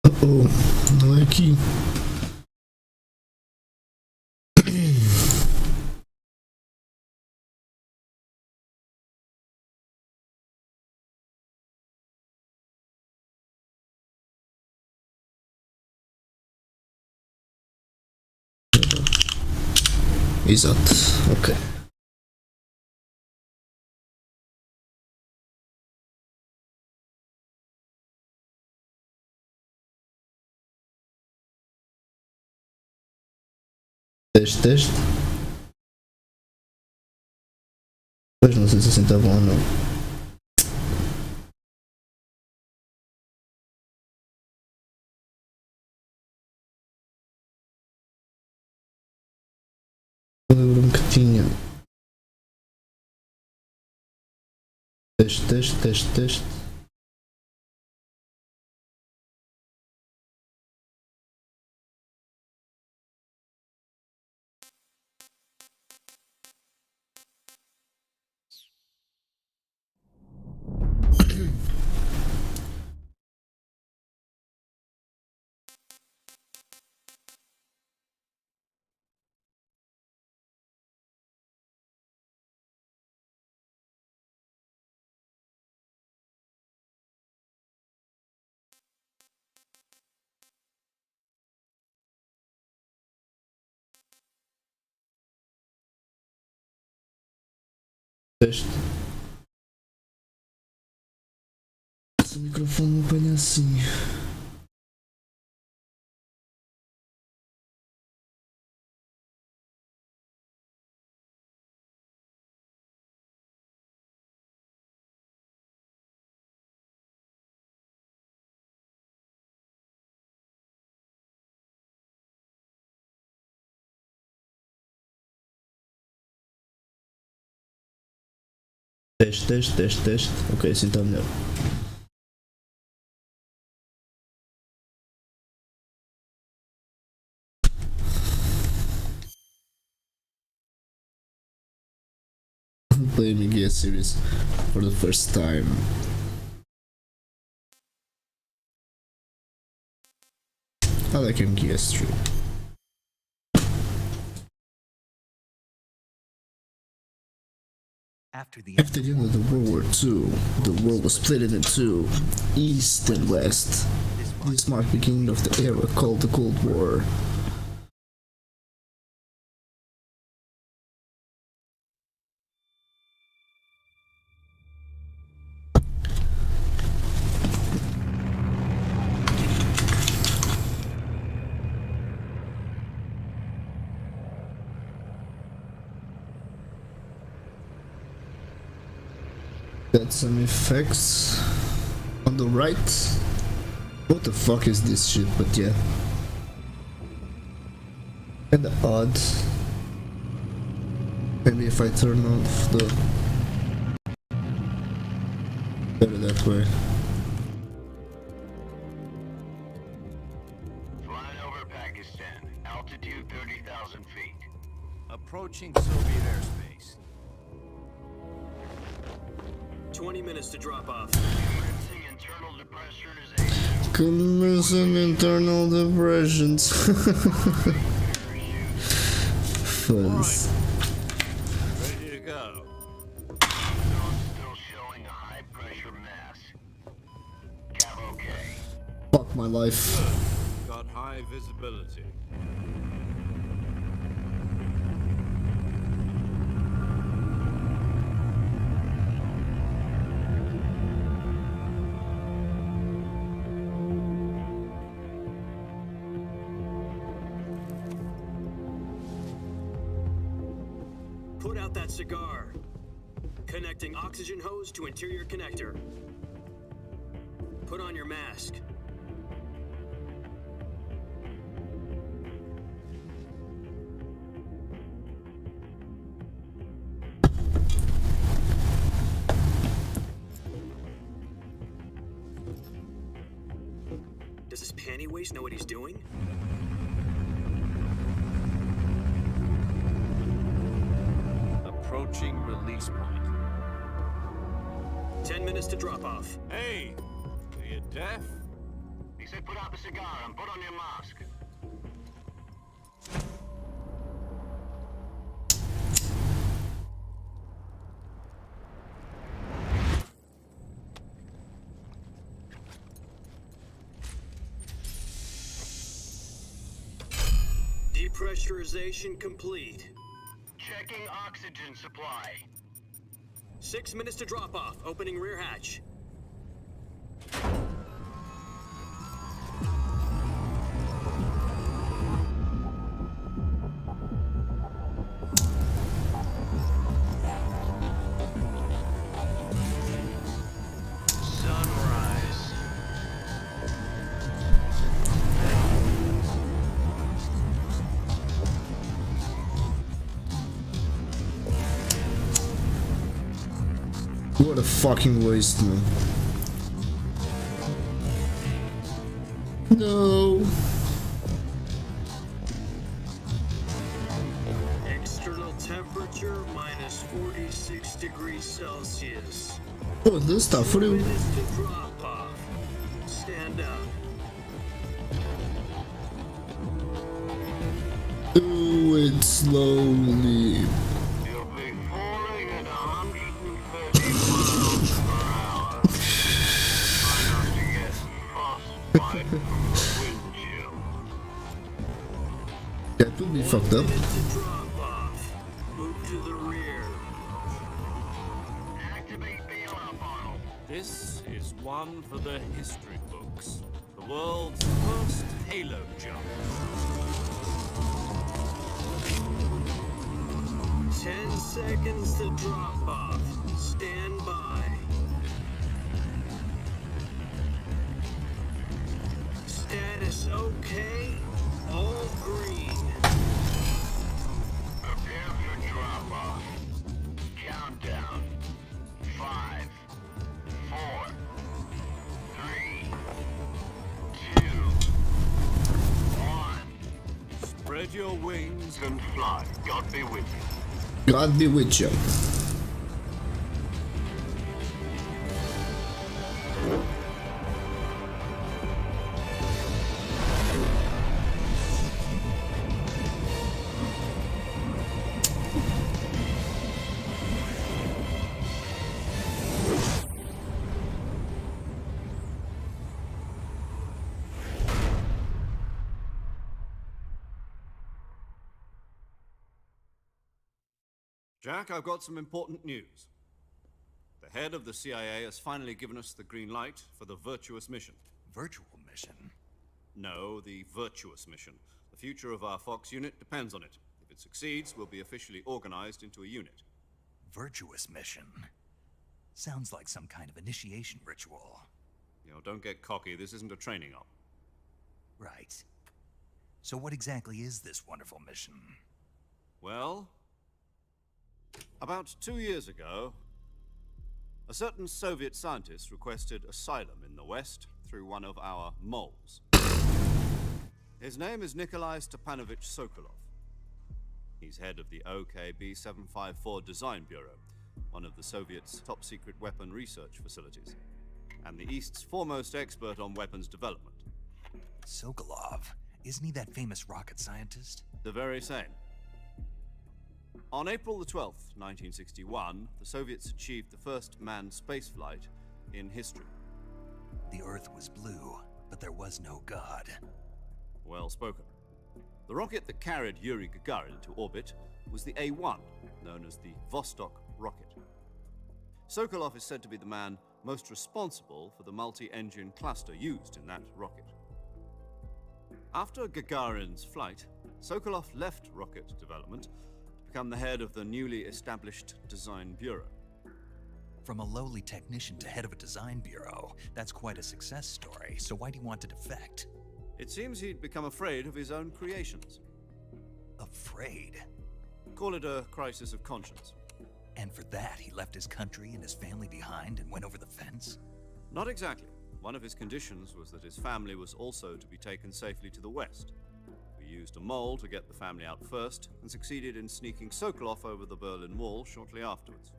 Oh, não é aqui. Exato, ok. Teste, teste. Pois não sei se assim está bom ou não. Eu lembro-me que tinha. Teste, teste, teste, teste. Teste. Se o microfone não apanha assim. Teste, teste, teste, teste. Ok, assim está melhor. Playing Gear series for the first time. I like MGS3. After the After the end of the World War II, the world was split into two, East and West. This marked the beginning of the era called the Cold War. Got some effects on the right. What the fuck is this shit? But yeah, kinda odd. Maybe if I turn off the better that way. Flying over Pakistan, altitude 30,000 feet. approaching Soviet airspace. 20 minutes to drop off. Commencing internal depressurization. Commencing internal depressions. Fuzz. Ready to go. Zone still showing a high pressure mass. Cap okay. Fuck my life. Got high visibility. Put out that cigar. Connecting oxygen hose to interior connector. Put on your mask. Does this panty waste know what he's doing? Approaching release point. 10 minutes to drop off. Hey, are you deaf? The He said put out the cigar and put on your mask. Depressurization complete. Checking oxygen supply. 6 minutes to drop off. Opening rear hatch. Sunrise. What a fucking waste, man. No. External temperature minus 46 degrees Celsius. Oh, this stuff. What do you... Minutes to drop off. Stand up. Do it slowly. You'll be falling at 130 miles per hour. Try not to get frostbite from the wind chill. That would be fucked up. Minute to drop off. Move to the rear. Activate bailout bottle. This is one for the history books. The world's first halo jump. 10 seconds to drop off. Stand by. Status okay. All green. Prepare for drop off. Countdown. 5, 4, 3, 2, 1. Spread your wings. And fly. God be with you. God be with you. Jack, I've got some important news. The head of the CIA has finally given us the green light for the Virtuous mission. Virtual mission? No, the Virtuous mission. The future of our Fox unit depends on it. If it succeeds, we'll be officially organized into a unit. Virtuous mission? Sounds like some kind of initiation ritual. You know, don't get cocky. This isn't a training op. Right. So what exactly is this wonderful mission? Well, about 2 years ago, a certain Soviet scientist requested asylum in the West through one of our moles. His name is Nikolai Stepanovich Sokolov. He's head of the OKB-754 Design Bureau, one of the Soviets' top-secret weapon research facilities, and the East's foremost expert on weapons development. Sokolov? Isn't he that famous rocket scientist? The very same. On April the 12th, 1961, the Soviets achieved the first manned spaceflight in history. The Earth was blue, but there was no God. Well spoken. The rocket that carried Yuri Gagarin into orbit was the A-1, known as the Vostok rocket. Sokolov is said to be the man most responsible for the multi-engine cluster used in that rocket. After Gagarin's flight, Sokolov left rocket development to become the head of the newly established Design Bureau. From a lowly technician to head of a design bureau, that's quite a success story, so why'd he want to defect? It seems he'd become afraid of his own creations. Afraid? Call it a crisis of conscience. And for that, he left his country and his family behind and went over the fence? Not exactly. One of his conditions was that his family was also to be taken safely to the West. We used a mole to get the family out first and succeeded in sneaking Sokolov over the Berlin Wall shortly afterwards.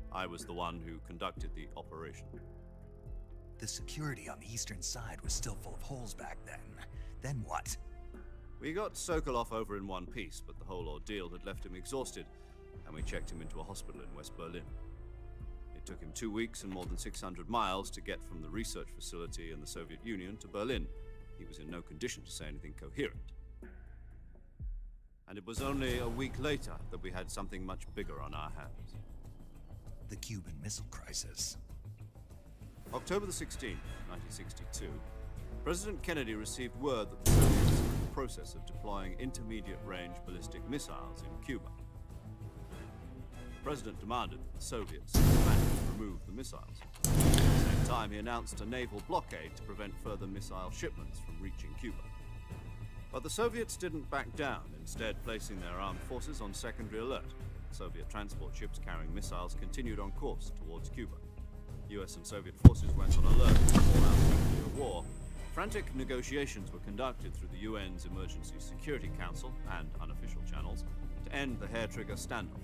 I was the one who conducted the operation. The security on the eastern side was still full of holes back then. Then what? We got Sokolov over in one piece, but the whole ordeal had left him exhausted, and we checked him into a hospital in West Berlin. It took him 2 weeks and more than 600 miles to get from the research facility in the Soviet Union to Berlin. He was in no condition to say anything coherent. And it was only a week later that we had something much bigger on our hands. The Cuban Missile Crisis. October the 16th, 1962, President Kennedy received word that the Soviets were in the process of deploying intermediate-range ballistic missiles in Cuba. The President demanded that the Soviets remove the missiles. At the same time, he announced a naval blockade to prevent further missile shipments from reaching Cuba. But the Soviets didn't back down, instead placing their armed forces on secondary alert. Soviet transport ships carrying missiles continued on course towards Cuba. US and Soviet forces went on alert to call out nuclear war. Frantic negotiations were conducted through the UN's Emergency Security Council and unofficial channels to end the hair-trigger standoff.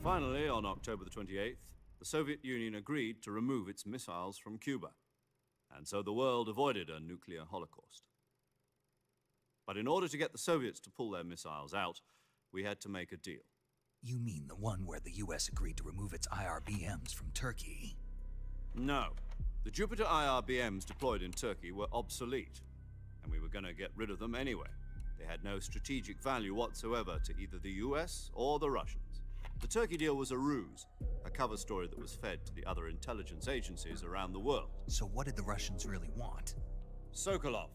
Finally, on October the 28th, the Soviet Union agreed to remove its missiles from Cuba, and so the world avoided a nuclear holocaust. But in order to get the Soviets to pull their missiles out, we had to make a deal. You mean the one where the US agreed to remove its IRBMs from Turkey? No. The Jupiter IRBMs deployed in Turkey were obsolete, and we were going to get rid of them anyway. They had no strategic value whatsoever to either the US or the Russians. The Turkey deal was a ruse, a cover story that was fed to the other intelligence agencies around the world. So what did the Russians really want? Sokolov.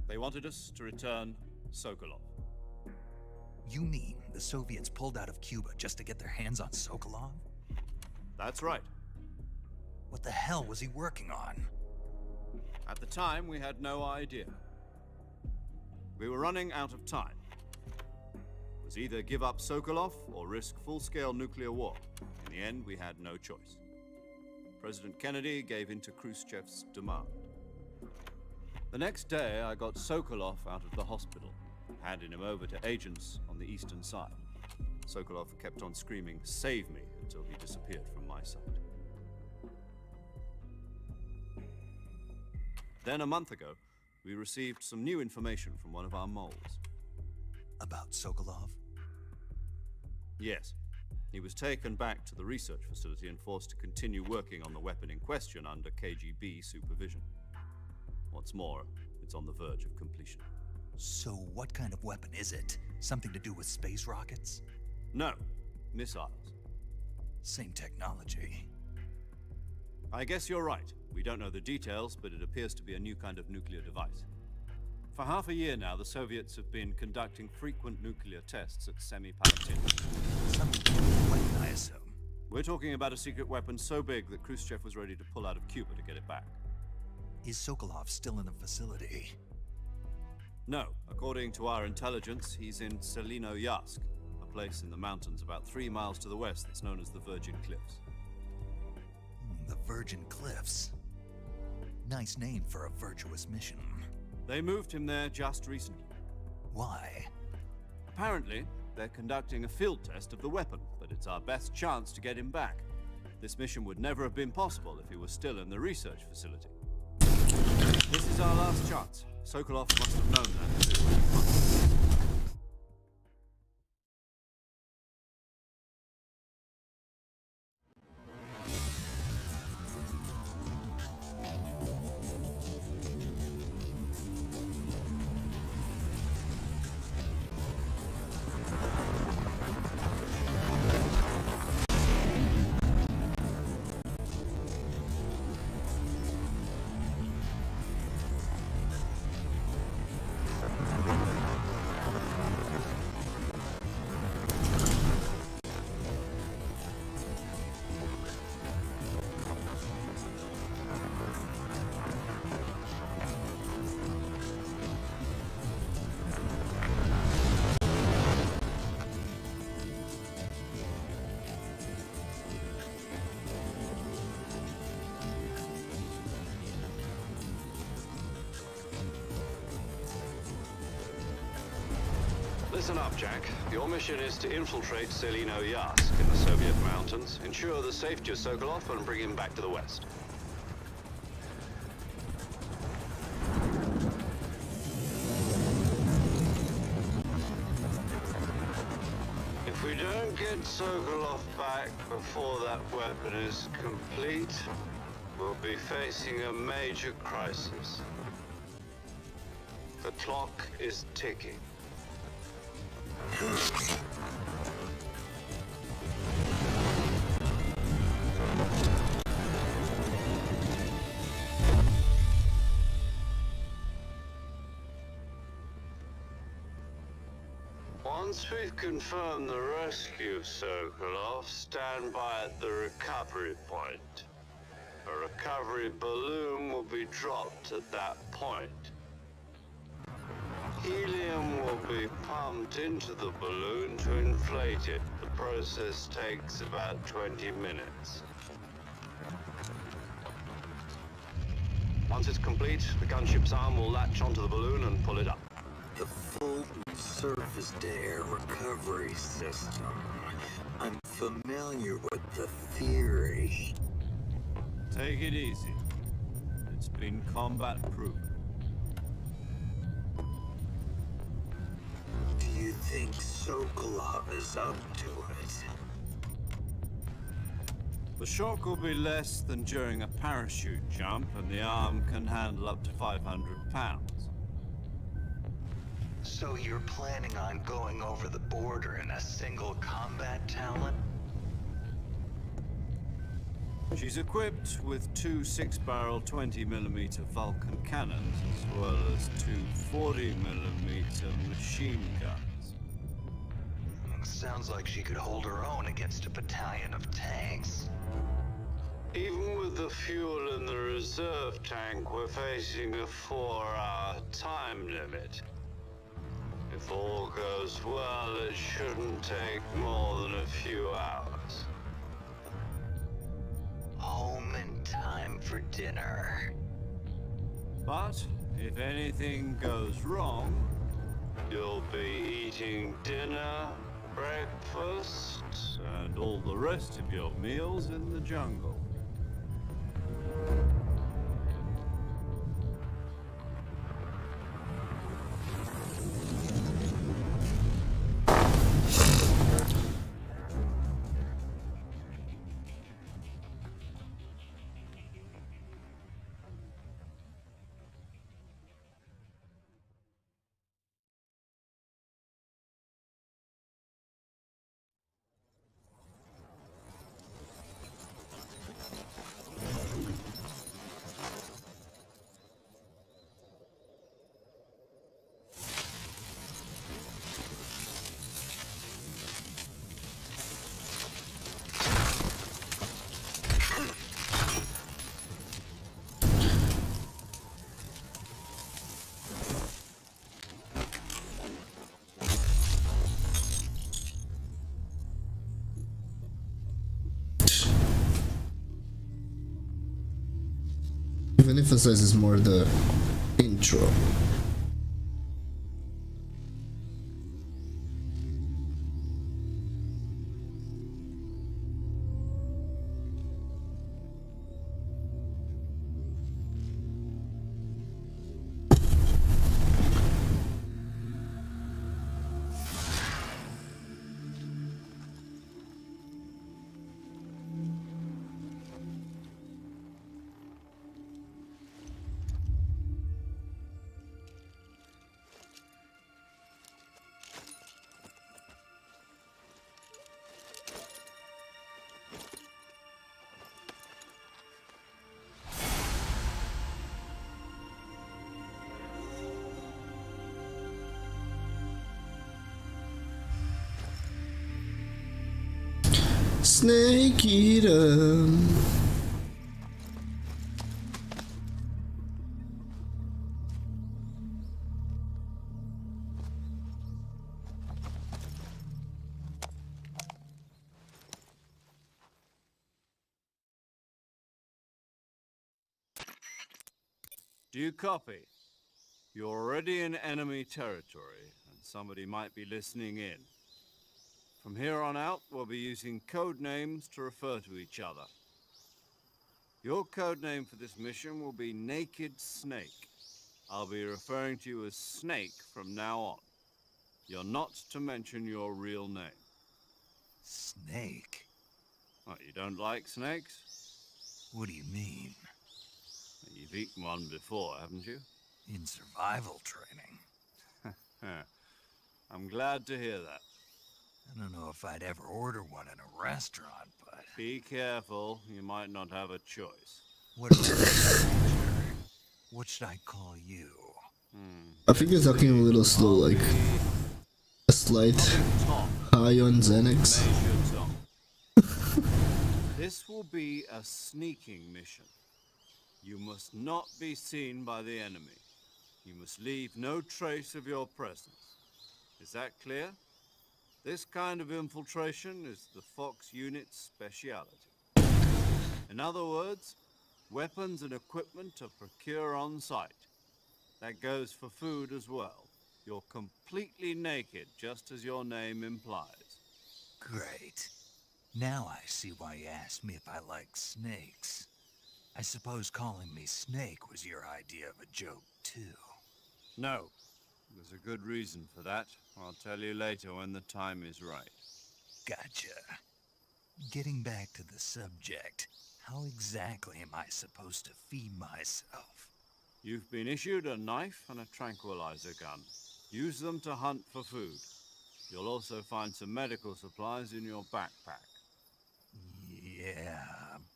They wanted us to return Sokolov. You mean the Soviets pulled out of Cuba just to get their hands on Sokolov? That's right. What the hell was he working on? At the time, we had no idea. We were running out of time. It was either give up Sokolov or risk full-scale nuclear war. In the end, we had no choice. President Kennedy gave in to Khrushchev's demand. The next day, I got Sokolov out of the hospital, handing him over to agents on the eastern side. Sokolov kept on screaming, "Save me," until he disappeared from my sight. Then, a month ago, we received some new information from one of our moles. About Sokolov? Yes. He was taken back to the research facility and forced to continue working on the weapon in question under KGB supervision. What's more, it's on the verge of completion. So what kind of weapon is it? Something to do with space rockets? No, missiles. Same technology. I guess you're right. We don't know the details, but it appears to be a new kind of nuclear device. For half a year now, the Soviets have been conducting frequent nuclear tests at Semipalatinsk. Something like, I assume. We're talking about a secret weapon so big that Khrushchev was ready to pull out of Cuba to get it back. Is Sokolov still in the facility? No, according to our intelligence, he's in Selinoyarsk, a place in the mountains about 3 miles to the west that's known as the Virgin Cliffs. The Virgin Cliffs. Nice name for a virtuous mission. They moved him there just recently. Why? Apparently, they're conducting a field test of the weapon, but it's our best chance to get him back. This mission would never have been possible if he was still in the research facility. This is our last chance. Sokolov must have known that too. Listen up, Jack. Your mission is to infiltrate Selinoyarsk in the Soviet mountains, ensure the safety of Sokolov, and bring him back to the West. don't get Sokolov back before that weapon is complete, we'll be facing a major crisis. The clock is ticking. Once we've confirmed the rescue of Sokolov, stand by at the recovery point. A recovery balloon will be dropped at that point. Helium will be pumped into the balloon to inflate it. The process takes about 20 minutes. Once it's complete, the gunship's arm will latch onto the balloon and pull it up. The Fulton surface-to-air recovery system. I'm familiar with the theory. Take it easy. It's been combat proven. Do you think Sokolov is up to it? The shock will be less than during a parachute jump, and the arm can handle up to 500 pounds. So you're planning on going over the border in a single combat talent? She's equipped with two 6-barrel 20mm Vulcan cannons, as well as two 40mm machine guns. Sounds like she could hold her own against a battalion of tanks. Even with the fuel in the reserve tank, we're facing a 4-hour time limit. If all goes well, it shouldn't take more than a few hours. Home in time for dinner. But if anything goes wrong, You'll be eating dinner, breakfast. and all the rest of your meals in the jungle. Even emphasizes more the intro. Snake Eater. Do you copy? You're already in enemy territory, and somebody might be listening in. From here on out, we'll be using code names to refer to each other. Your code name for this mission will be Naked Snake. I'll be referring to you as Snake from now on. You're not to mention your real name. Snake? What, you don't like snakes? What do you mean? You've eaten one before, haven't you? In survival training? I'm glad to hear that. I don't know if I'd ever order one in a restaurant, but... Be careful, you might not have a choice. What about you, stranger? What should I call you? I think he's talking a little slow, like a slight Tom, high on Xanax. Major Tom. This will be a sneaking mission. You must not be seen by the enemy. You must leave no trace of your presence. Is that clear? This kind of infiltration is the Fox unit's speciality. In other words, weapons and equipment are procured on site. That goes for food as well. You're completely naked, just as your name implies. Great. Now I see why you asked me if I like snakes. I suppose calling me Snake was your idea of a joke, too. No. There's a good reason for that. I'll tell you later when the time is right. Gotcha. Getting back to the subject, how exactly am I supposed to feed myself? You've been issued a knife and a tranquilizer gun. Use them to hunt for food. You'll also find some medical supplies in your backpack. Yeah,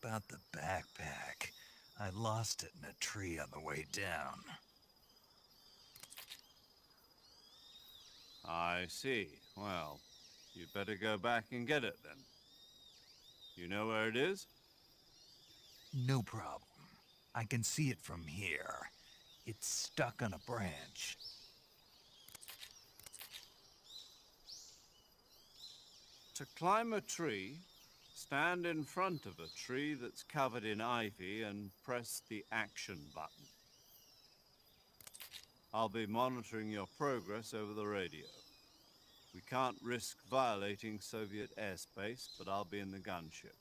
about the backpack. I lost it in a tree on the way down. I see. Well, you'd better go back and get it then. You know where it is? No problem. I can see it from here. It's stuck on a branch. To climb a tree, stand in front of a tree that's covered in ivy and press the action button. I'll be monitoring your progress over the radio. We can't risk violating Soviet airspace, but I'll be in the gunship.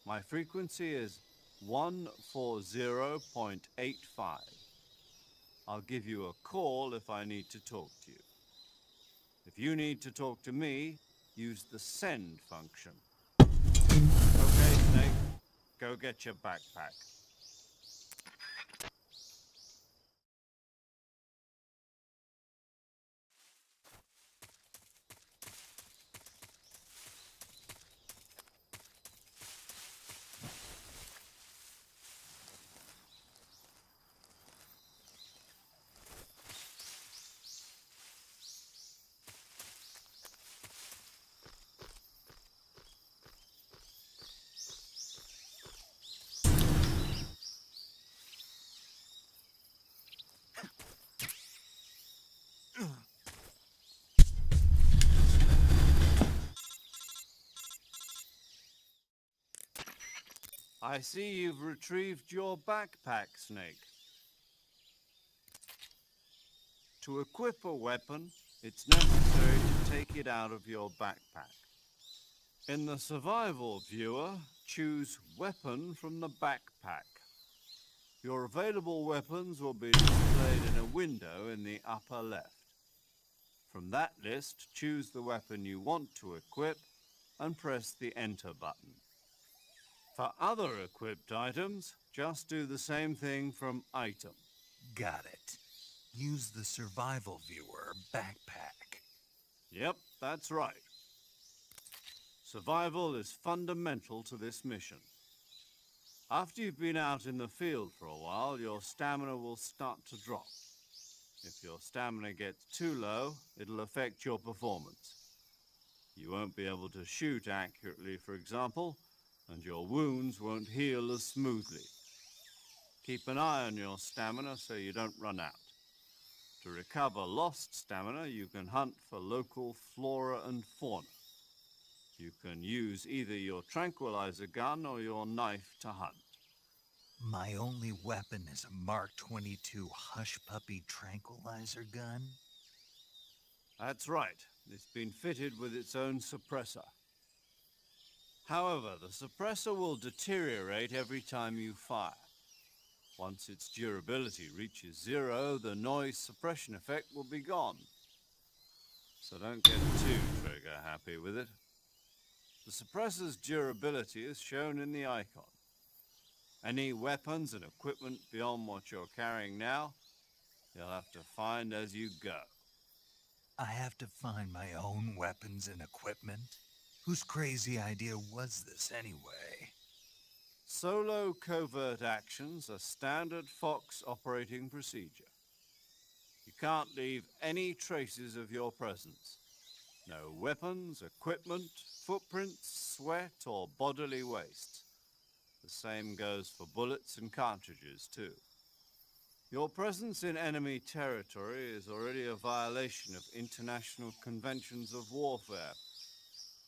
My frequency is 140.85. I'll give you a call if I need to talk to you. If you need to talk to me, use the send function. Okay, Snake, go get your backpack. I see you've retrieved your backpack, Snake. To equip a weapon, it's necessary to take it out of your backpack. In the survival viewer, choose Weapon from the backpack. Your available weapons will be displayed in a window in the upper left. From that list, choose the weapon you want to equip and press the Enter button. For other equipped items, just do the same thing from Item. Got it. Use the survival viewer backpack. Yep, that's right. Survival is fundamental to this mission. After you've been out in the field for a while, your stamina will start to drop. If your stamina gets too low, it'll affect your performance. You won't be able to shoot accurately, for example, and your wounds won't heal as smoothly. Keep an eye on your stamina so you don't run out. To recover lost stamina, you can hunt for local flora and fauna. You can use either your tranquilizer gun or your knife to hunt. My only weapon is a Mark 22 Hush Puppy tranquilizer gun? That's right. It's been fitted with its own suppressor. However, the suppressor will deteriorate every time you fire. Once its durability reaches 0, the noise suppression effect will be gone. So don't get too trigger happy with it. The suppressor's durability is shown in the icon. Any weapons and equipment beyond what you're carrying now, you'll have to find as you go. I have to find my own weapons and equipment? Whose crazy idea was this anyway? Solo covert actions are standard Fox operating procedure. You can't leave any traces of your presence. No weapons, equipment, footprints, sweat, or bodily waste. The same goes for bullets and cartridges, too. Your presence in enemy territory is already a violation of international conventions of warfare.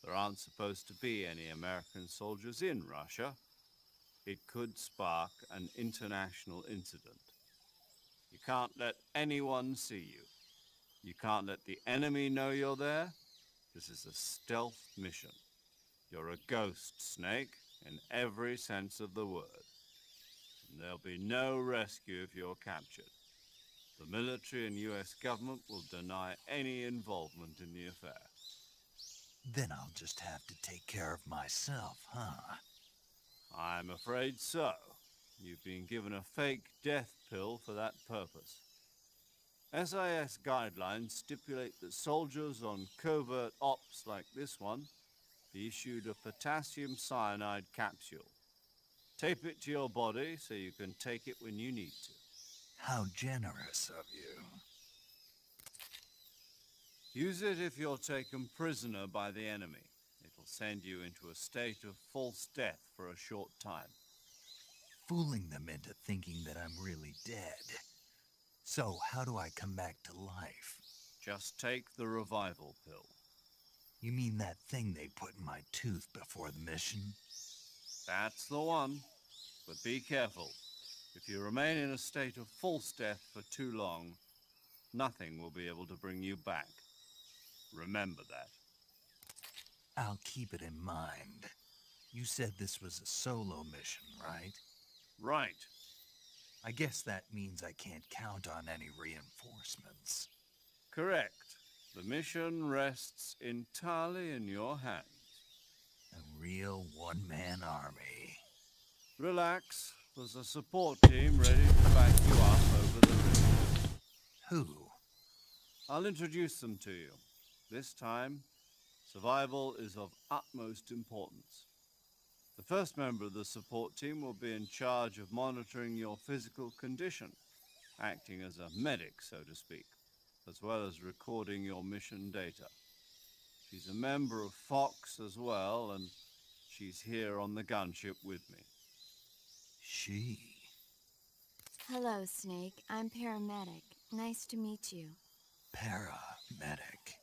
There aren't supposed to be any American soldiers in Russia. It could spark an international incident. You can't let anyone see you. You can't let the enemy know you're there. This is a stealth mission. You're a ghost, Snake, in every sense of the word. And there'll be no rescue if you're captured. The military and US government will deny any involvement in the affair. Then I'll just have to take care of myself, huh? I'm afraid so. You've been given a fake death pill for that purpose. SIS guidelines stipulate that soldiers on covert ops like this one be issued a potassium cyanide capsule. Tape it to your body so you can take it when you need to. How generous of you. Use it if you're taken prisoner by the enemy. It'll send you into a state of false death for a short time. Fooling them into thinking that I'm really dead. So how do I come back to life? Just take the revival pill. You mean that thing they put in my tooth before the mission? That's the one. But be careful. If you remain in a state of false death for too long, nothing will be able to bring you back. Remember that. I'll keep it in mind. You said this was a solo mission, right? Right. I guess that means I can't count on any reinforcements. Correct. The mission rests entirely in your hands. A real one-man army. Relax. There's a support team ready to back you up over the river. Who? I'll introduce them to you. This time, survival is of utmost importance. The first member of the support team will be in charge of monitoring your physical condition, acting as a medic, so to speak, as well as recording your mission data. She's a member of Fox as well, and she's here on the gunship with me. She? Hello, Snake. I'm paramedic. Nice to meet you. Paramedic.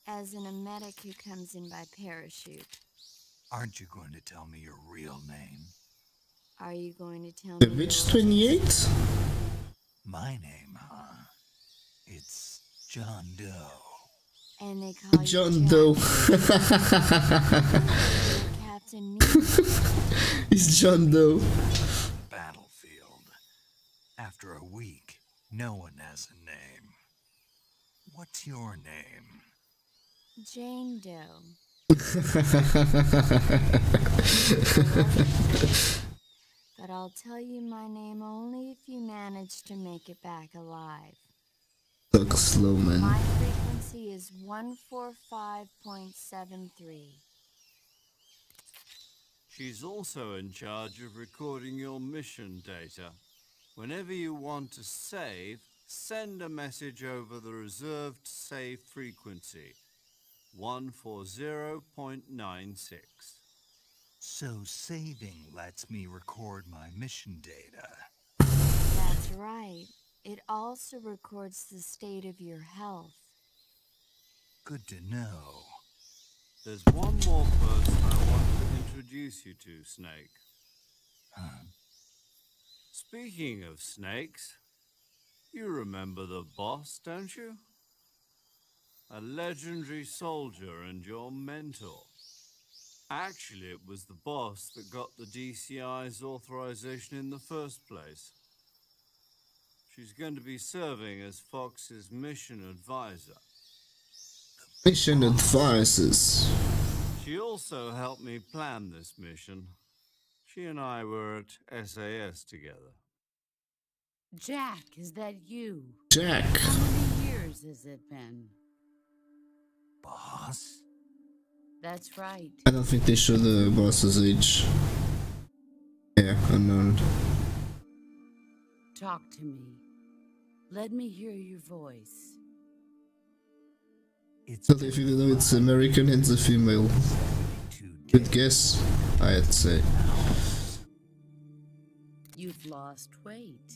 As in a medic who comes in by parachute. Aren't you going to tell me your real name? Are you going to tell The me? Witch 28? My name, huh? It's John Doe. And they call you John Doe. Captain Meat. It's John Doe. Battlefield. After a week, no one has a name. What's your name? Jane Doe. But I'll tell you my name only if you manage to make it back alive. Look slow, man. My frequency is 145.73. She's also in charge of recording your mission data. Whenever you want to save, send a message over the reserved save frequency, 140.96. So saving lets me record my mission data. That's right. It also records the state of your health. Good to know. There's one more person I want to introduce you to, Snake. Huh? Speaking of snakes, you remember the boss, don't you? A legendary soldier and your mentor. Actually, it was the boss that got the DCI's authorization in the first place. She's going to be serving as Fox's mission advisor. Mission advices. She also helped me plan this mission. She and I were at SAS together. Jack, is that you? Jack. How many years has it been? Boss? That's right. I don't think they show the boss's age. Yeah, unknown. Talk to me. Let me hear your voice. It's So if you know it's American and a female. Good guess, I'd say. You've lost weight.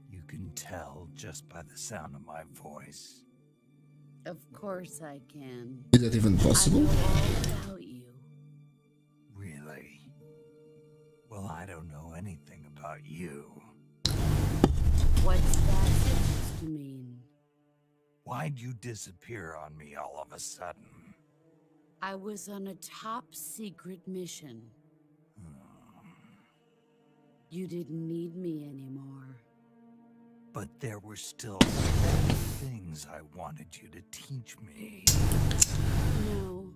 You can tell just by the sound of my voice. Of course I can. Is that even possible? I know all about you. Really? Well, I don't know anything about you. What's that supposed to mean? Why'd you disappear on me all of a sudden? I was on a top secret mission. You didn't need me anymore. But there were still things I wanted you to teach me. No.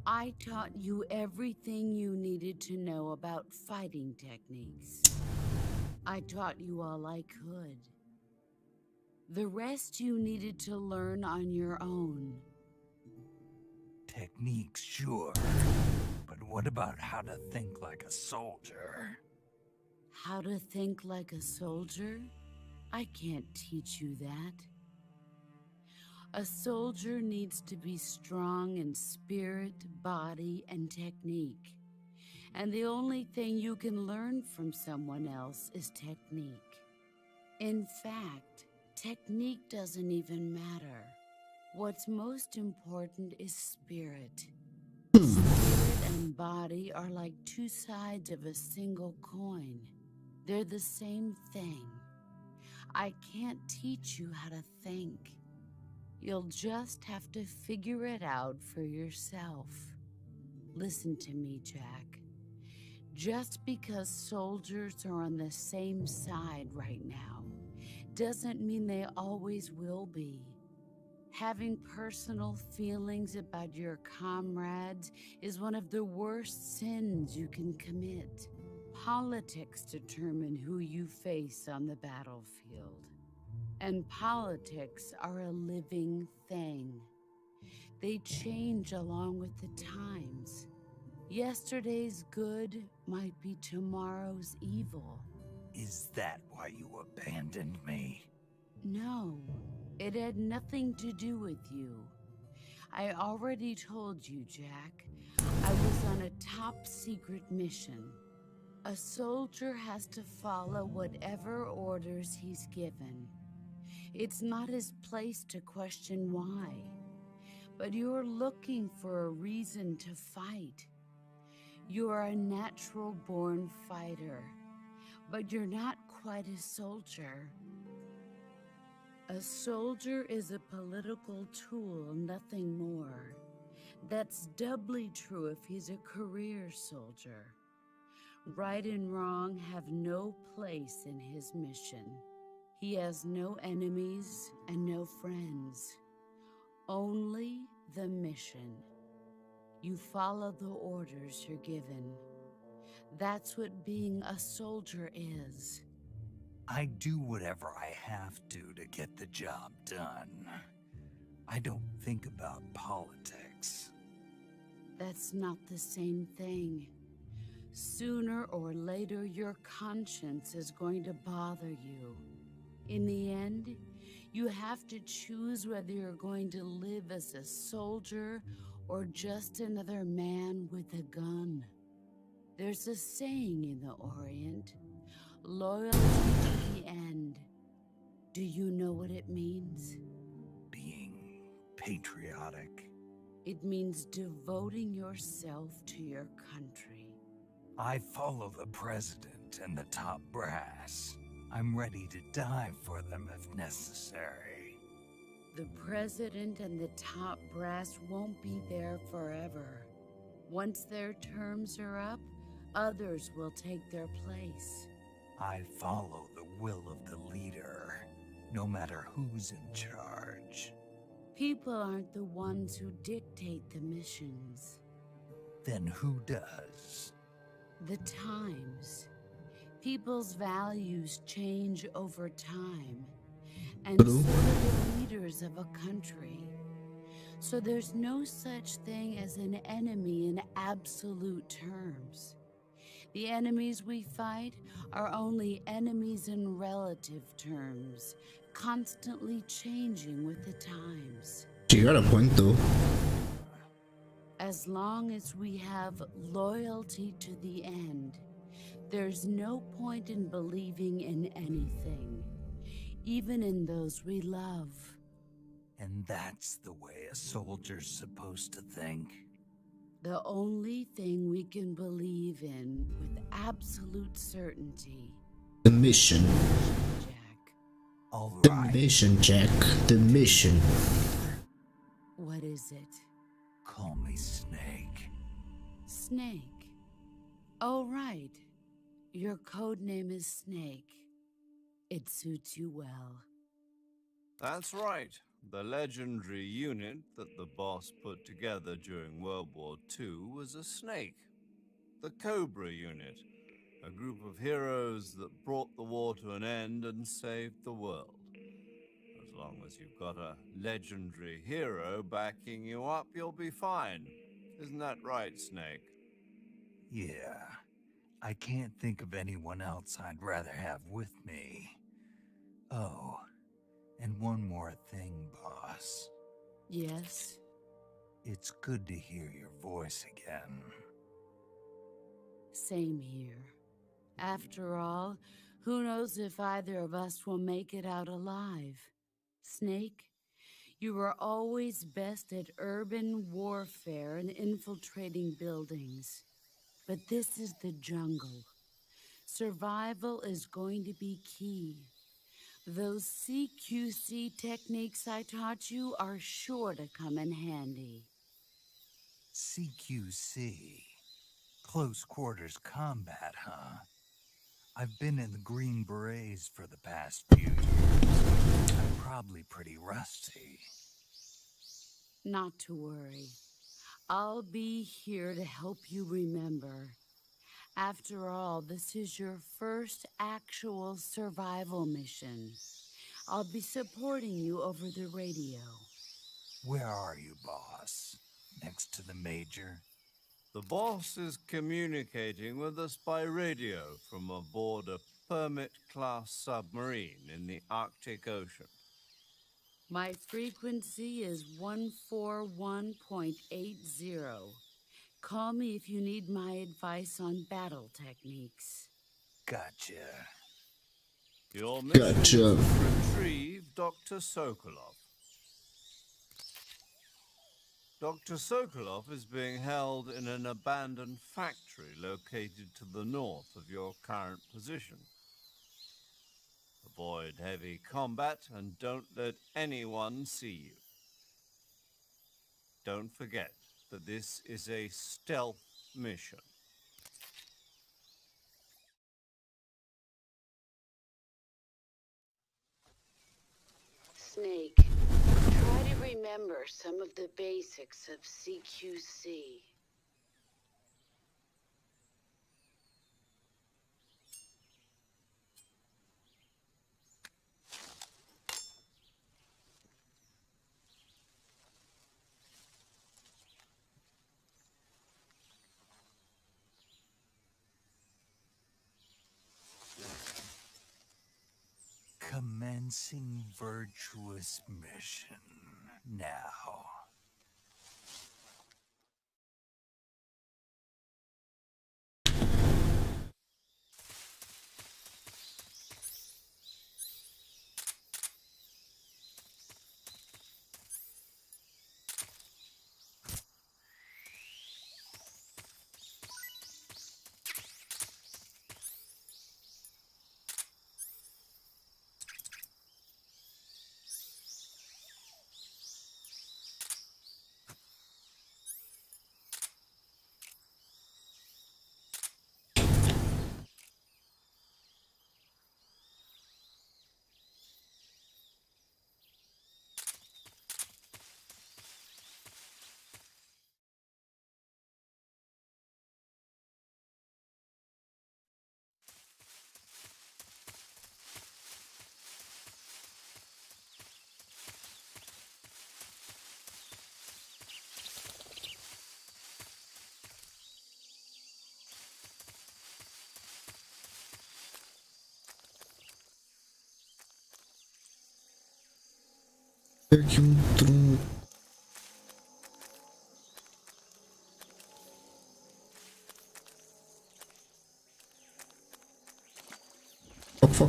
I taught you everything you needed to know about fighting techniques. I taught you all I could. The rest you needed to learn on your own. Techniques, sure. But what about how to think like a soldier? How to think like a soldier? I can't teach you that. A soldier needs to be strong in spirit, body, and technique. And the only thing you can learn from someone else is technique. In fact, technique doesn't even matter. What's most important is spirit. Spirit and body are like two sides of a single coin. They're the same thing. I can't teach you how to think. You'll just have to figure it out for yourself. Listen to me, Jack. Just because soldiers are on the same side right now doesn't mean they always will be. Having personal feelings about your comrades is one of the worst sins you can commit. Politics determine who you face on the battlefield. And politics are a living thing. They change along with the times. Yesterday's good might be tomorrow's evil. Is that why you abandoned me? No, it had nothing to do with you. I already told you, Jack. I was on a top secret mission. A soldier has to follow whatever orders he's given. It's not his place to question why. But you're looking for a reason to fight. You are a natural-born fighter, but you're not quite a soldier. A soldier is a political tool, nothing more. That's doubly true if he's a career soldier. Right and wrong have no place in his mission. He has no enemies and no friends. Only the mission. You follow the orders you're given. That's what being a soldier is. I do whatever I have to get the job done. I don't think about politics. That's not the same thing. Sooner or later, your conscience is going to bother you. In the end, you have to choose whether you're going to live as a soldier or just another man with a gun. There's a saying in the Orient, loyalty to the end. Do you know what it means? Being patriotic. It means devoting yourself to your country. I follow the president and the top brass. I'm ready to die for them if necessary. The president and the top brass won't be there forever. Once their terms are up, others will take their place. I follow the will of the leader, no matter who's in charge. People aren't the ones who dictate the missions. Then who does? The times. People's values change over time, and so True. do the leaders of a country. So there's no such thing as an enemy in absolute terms. The enemies we fight are only enemies in relative terms, constantly changing with the times. She got a point though. As long as we have loyalty to the end, there's no point in believing in anything, even in those we love. And that's the way a soldier's supposed to think. The only thing we can believe in with absolute certainty, The mission. Jack. All The right, mission, Jack. The mission. What is it? call me Snake. Snake. Oh, right. Your code name is Snake. It suits you well. That's right. The legendary unit that the boss put together during World War II was a snake. The Cobra unit, a group of heroes that brought the war to an end and saved the world. As long as you've got a legendary hero backing you up, you'll be fine. Isn't that right, Snake? Yeah, I can't think of anyone else I'd rather have with me. Oh, and one more thing, boss. Yes? It's good to hear your voice again. Same here. After all, who knows if either of us will make it out alive? Snake, you were always best at urban warfare and infiltrating buildings. But this is the jungle. Survival is going to be key. Those CQC techniques I taught you are sure to come in handy. CQC. Close quarters combat, huh? I've been in the Green Berets for the past few years. I'm probably pretty rusty. Not to worry. I'll be here to help you remember. After all, this is your first actual survival mission. I'll be supporting you over the radio. Where are you, boss? Next to the Major? The boss is communicating with us by radio from aboard a Permit-class submarine in the Arctic Ocean. My frequency is 141.80. Call me if you need my advice on battle techniques. Gotcha. Your mission Gotcha. is to retrieve Dr. Sokolov. Dr. Sokolov is being held in an abandoned factory located to the north of your current position. Avoid heavy combat and don't let anyone see you. Don't forget that this is a stealth mission. Snake, try to remember some of the basics of CQC. Commencing virtuous mission. Now. Aqui um tronco.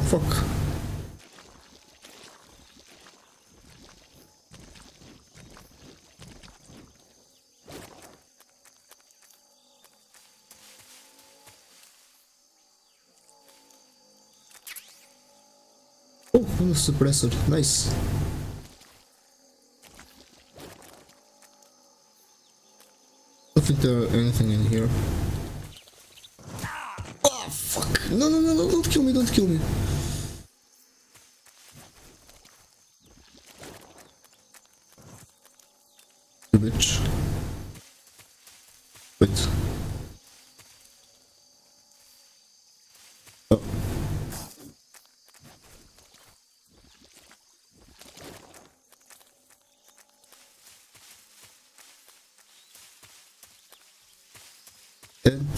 Fuck. Oh, a suppressor. Nice. I don't think there's anything in here. Oh, fuck. No, don't kill me, don't kill me. You bitch. Wait. Oh.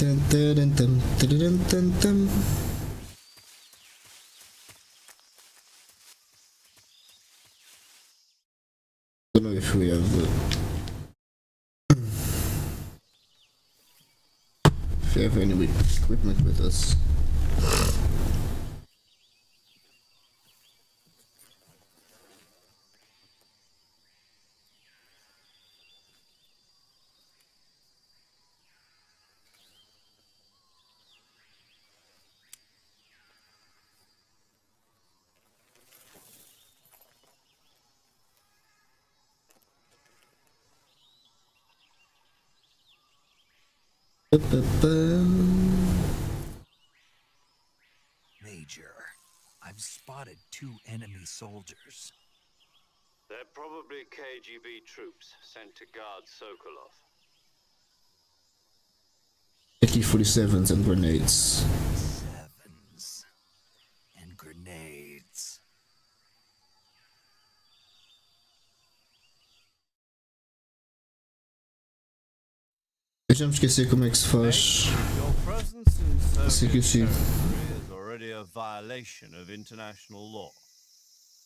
Dun. Don't know if we have if we have any equipment with us. Major, I've spotted 2 enemy soldiers. They're probably KGB troops sent to guard Sokolov. AK-47s and grenades. 7s. And grenades. Eu já me esqueci como é que se faz. Your presence in Soviet CQC. territory is already a violation of international law.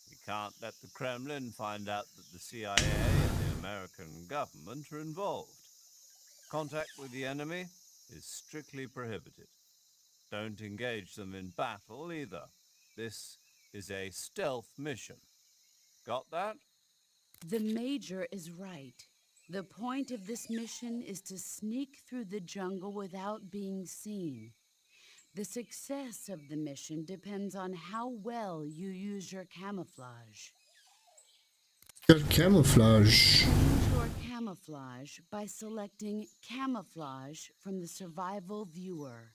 You can't let the Kremlin find out that the CIA and the American government are involved. Contact with the enemy is strictly prohibited. Don't engage them in battle either. This is a stealth mission. Got that? The Major is right. The point of this mission is to sneak through the jungle without being seen. The success of the mission depends on how well you use your camouflage. Your camouflage. Change your camouflage by selecting Camouflage from the Survival Viewer.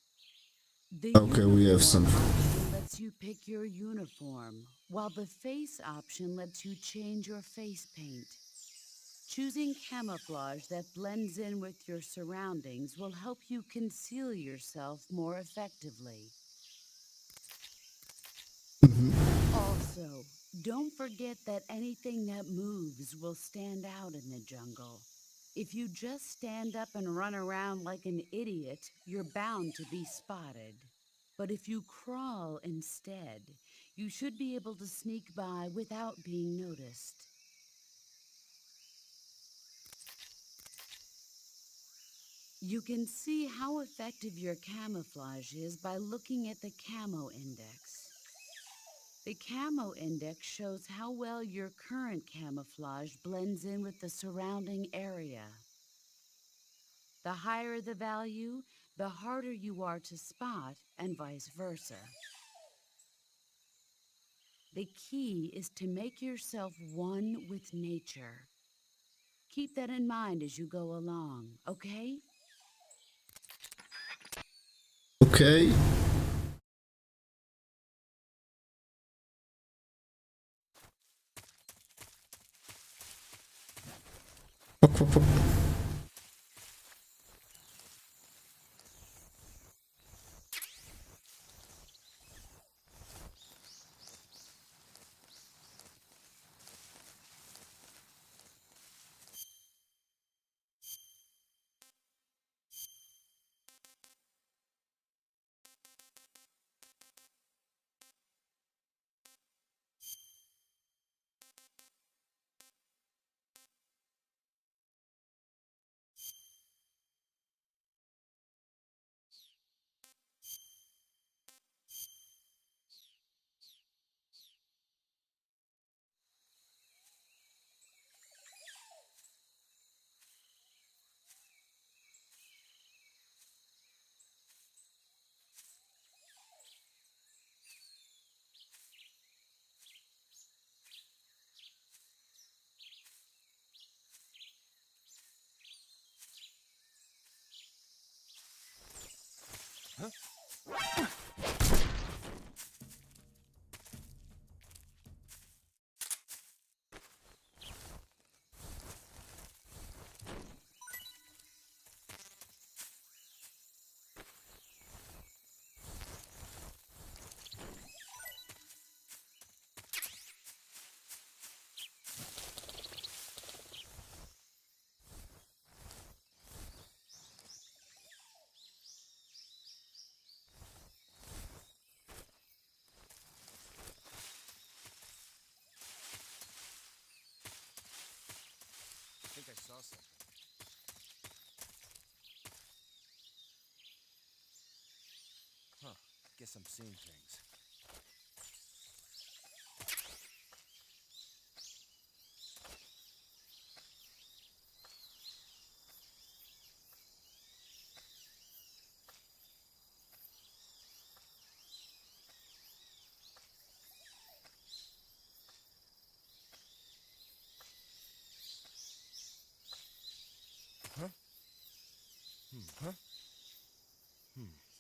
The Okay, we have some. option lets you pick your uniform, while the Face option lets you change your face paint. Choosing camouflage that blends in with your surroundings will help you conceal yourself more effectively. Also, don't forget that anything that moves will stand out in the jungle. If you just stand up and run around like an idiot, you're bound to be spotted. But if you crawl instead, you should be able to sneak by without being noticed. You can see how effective your camouflage is by looking at the Camo Index. The Camo Index shows how well your current camouflage blends in with the surrounding area. The higher the value, the harder you are to spot, and vice versa. The key is to make yourself one with nature. Keep that in mind as you go along, okay? Okay. Fuck. Guess I'm seeing things.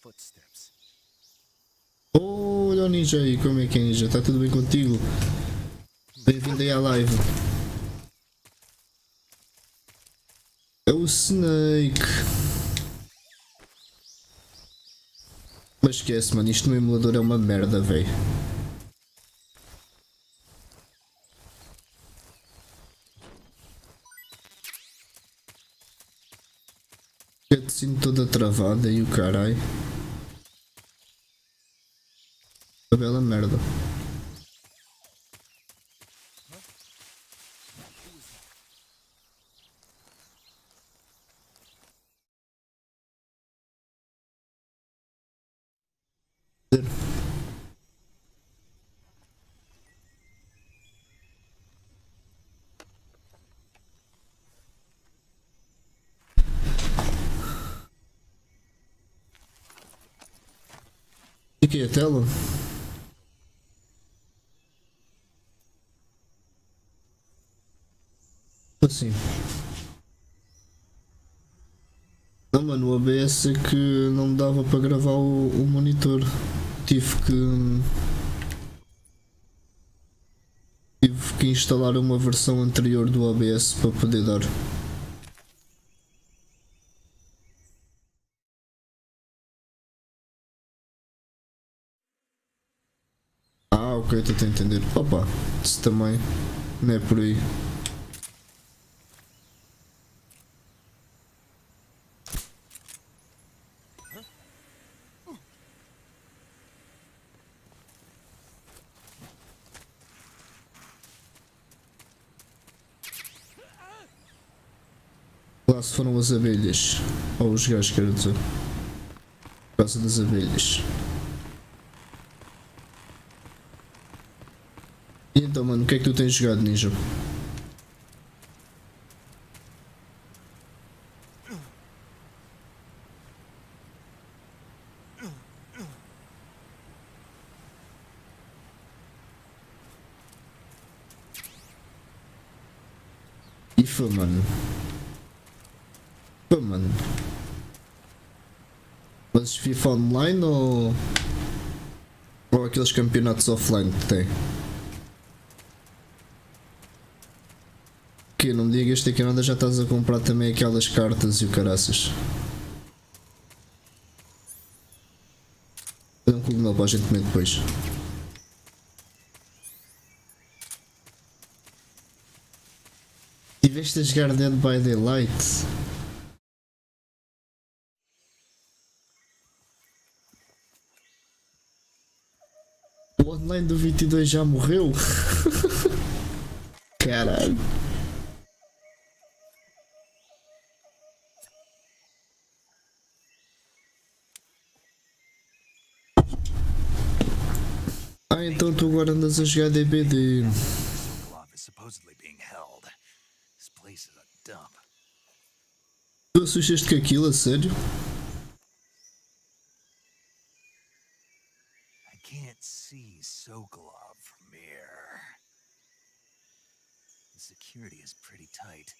Footsteps. Olha o ninja aí, como é que é ninja? Está tudo bem contigo? Bem-vindo aí à live. É o Snake. Mas esquece, mano, isto no emulador é uma merda, velho. Cutscene toda travada e o caralho. Uma bela merda. Aqui a tela? Assim. Não, mano, o OBS é que não me dava para gravar o monitor. Tive que instalar uma versão anterior do OBS para poder dar. Ah, ok, estou a entender. Opa, isso também não é por aí. Lá se foram as abelhas. Ou os gajos, quero dizer. Por causa das abelhas. E então, mano, o que é que tu tens jogado, Ninja? FIFA, mano. Pô, mano. Mas FIFA online ou aqueles campeonatos offline que tem? Que não me digas que nada já estás a comprar também aquelas cartas e o caraças. Dá um cogumelo para a gente comer depois. Tiveste a jogar Dead by Daylight? O online do 22 já morreu? Caralho. Ah, então tu agora andas a jogar DBD. Tu assustas-te com aquilo, a sério? I can't see Sokolov from here. The security is pretty tight.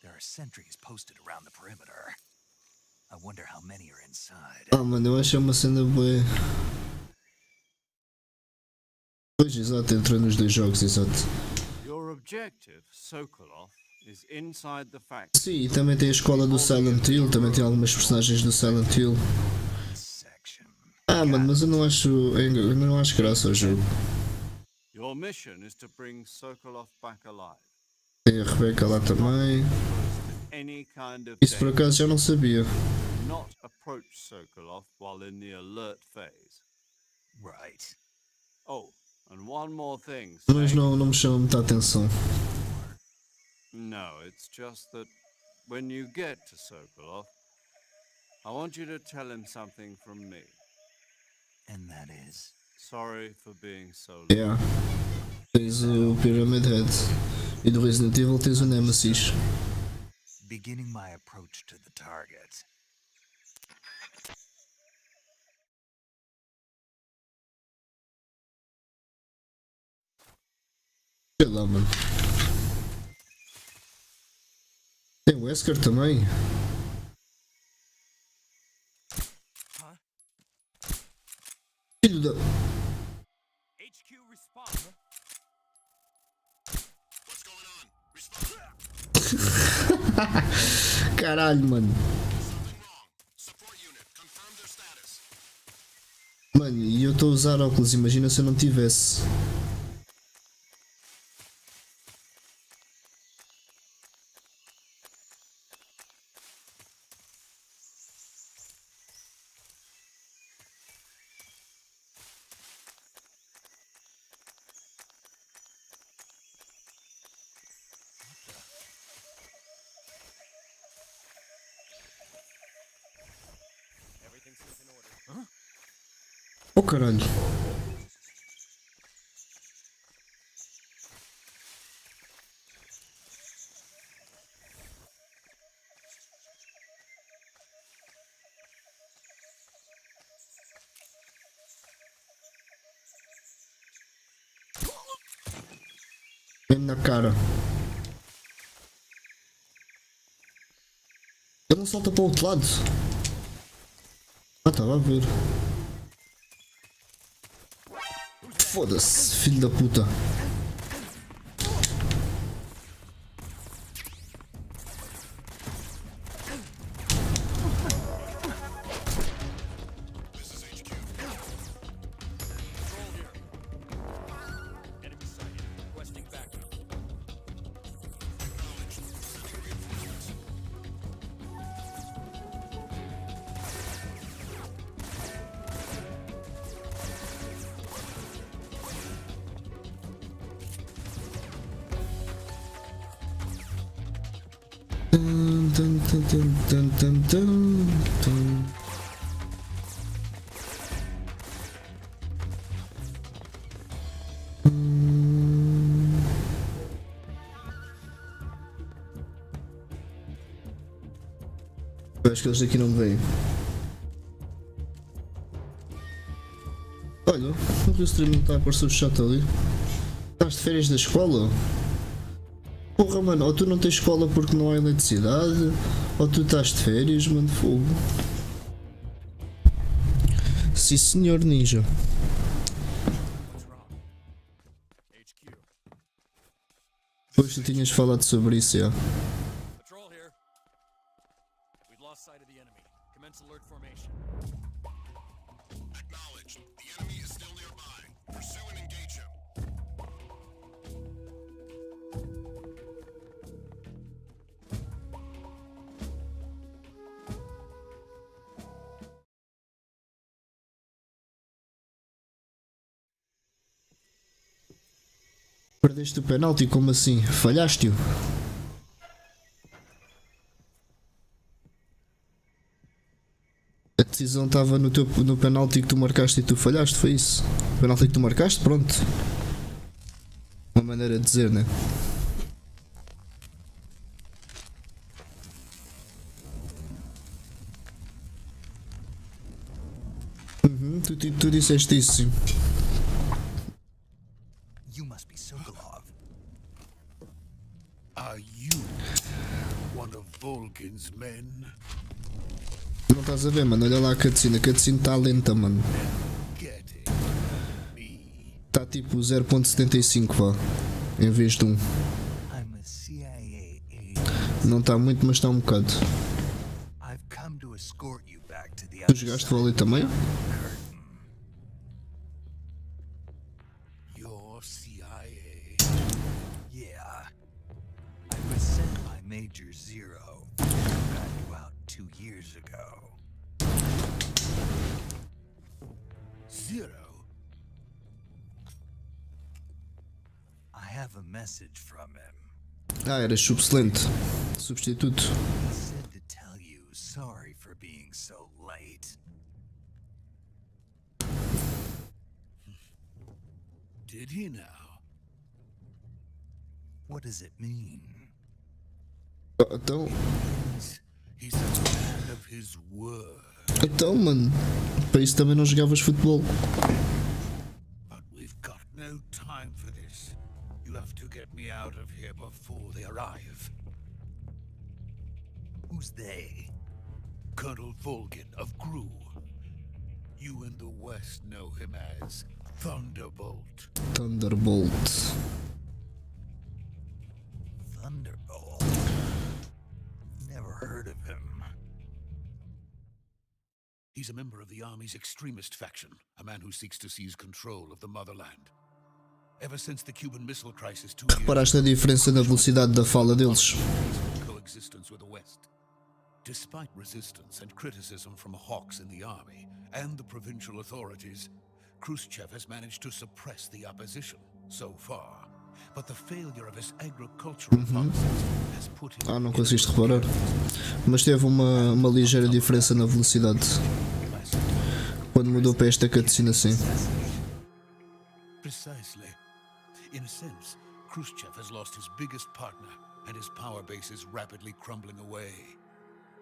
There are sentries posted around the perimeter. I wonder how many are inside. Ah, mano, eu acho uma cena boa. Pois, exato, entra nos dois jogos, exato. Your objective, Sokolov, is inside the factory. Sim, e também tem a escola do Silent Hill, também tem algumas personagens do Silent Hill. Ah, mano, mas eu não acho graça ao jogo. Your mission is to bring Sokolov back alive. Tem a Rebecca lá também. Any kind of Isso por acaso já não sabia. not approach Sokolov while in the alert phase. Right. Oh, and one more thing. Mas Snake. não me chama muita atenção. No, it's just that when you get to Sokolov, I want you to tell him something from me. And that is. Sorry for being so late. Yeah. Tens o Pyramid Head. E do Resident Evil tens o Nemesis. Beginning my approach to the target. Sei lá, mano. Tem o Wesker também. Filho da. HQ respawn. Caralho, mano. Mano, e eu estou a usar óculos, imagina se eu não tivesse. Oh caralho. Vem na cara. Ele não salta para o outro lado. Ah, estava a ver. Foda-se, filho da puta. Dun, dun, dun, dun, dun, dun, dun. Eu acho que eles aqui não me veem. Olha, o teu stream não está a aparecer o chat ali. Estás de férias da escola? Porra, mano, ou tu não tens escola porque não há eletricidade, ou tu estás de férias, mano, fogo. Sim, senhor ninja. Pois tu tinhas falado sobre isso, já. Patrol here. We've lost sight of the enemy. Commence alert formation. Acknowledged. The enemy is still nearby. Pursue and engage him. Perdeste o penalti, como assim? Falhaste-o? A decisão estava no penalti que tu marcaste e tu falhaste, foi isso? O penalti que tu marcaste, pronto. Uma maneira de dizer, né? Uhum, tu disseste isso, sim. You must be Sokolov. Are you one of Volkin's men? Não estás a ver, mano? Olha lá a cutscene está lenta, mano. Get it. Me. Está tipo 0.75, vá. Em vez de 1. I'm a CIA agent. Não está muito, mas está um bocado. I've come to escort you back to the Tu other jogaste side vôlei também? of the curtain. Your CIA. Yeah. I was sent by Major Zero. Got you out 2 years ago. Zero. I have a message from him. Ah, eras subselente. Substituto. He said to tell you sorry for being so late. Did he now? What does it mean? Então, He's a man of his word. então, mano, para isso também não jogavas futebol. But we've got no time for this. You have to get me out of here before they arrive. Who's they? Colonel Volgin of Gru. You in the West know him as Thunderbolt. Thunderbolt. Thunderbolt. Never heard of him. He's a member of the Army's extremist faction, a man who seeks to seize control of the motherland. Ever since the Cuban Missile Crisis 2 years Reparaste a diferença na velocidade da fala deles? coexistence with the West. Despite resistance and criticism from hawks in the army and the provincial authorities, Khrushchev has managed to suppress the opposition so far. But the failure of his agricultural policies has put him Ah, não conseguiste reparar. Mas teve uma ligeira diferença na velocidade quando mudou para esta cutscene assim. Precisely. In a sense, Khrushchev has lost his biggest partner, and his power base is rapidly crumbling away.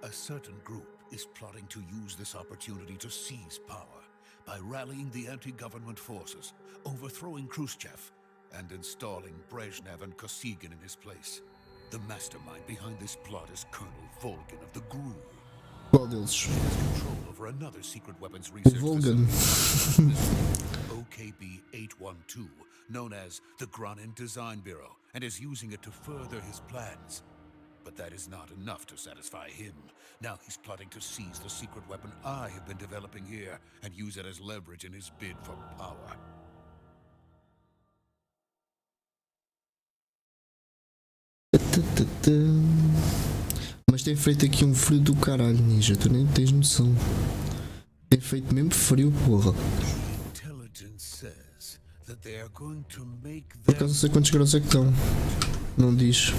A certain group is plotting to use this opportunity to seize power by rallying the anti-government forces, overthrowing Khrushchev, and installing Brezhnev and Kosygin in his place. The mastermind behind this plot is Colonel Volgin of the GRU. Qual deles? Control over another secret weapons research Volgin. facility, OKB-812, known as the Granin Design Bureau, and is using it to further his plans. But that is not enough to satisfy him. Now he's plotting to seize the secret weapon I have been developing here and use it as leverage in his bid for power. Mas tem feito aqui um frio do caralho, Ninja, tu nem tens noção. Tem feito mesmo frio, porra. Intelligence says that they are going to make Por acaso não sei quantos graus é que estão. Não diz.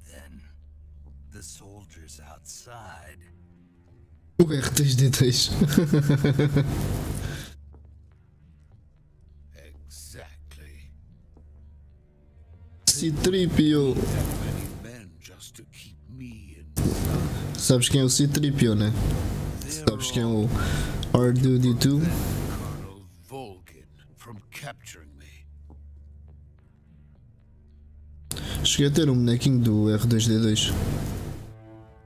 Then, the soldiers outside. O R2D2. Exactly. C-3PO. Many men just to keep me in. Sabes quem é o C-3PO, né? Sabes quem é o R2D2? Colonel Volgin from capturing me. Cheguei a ter um bonequinho do R2D2.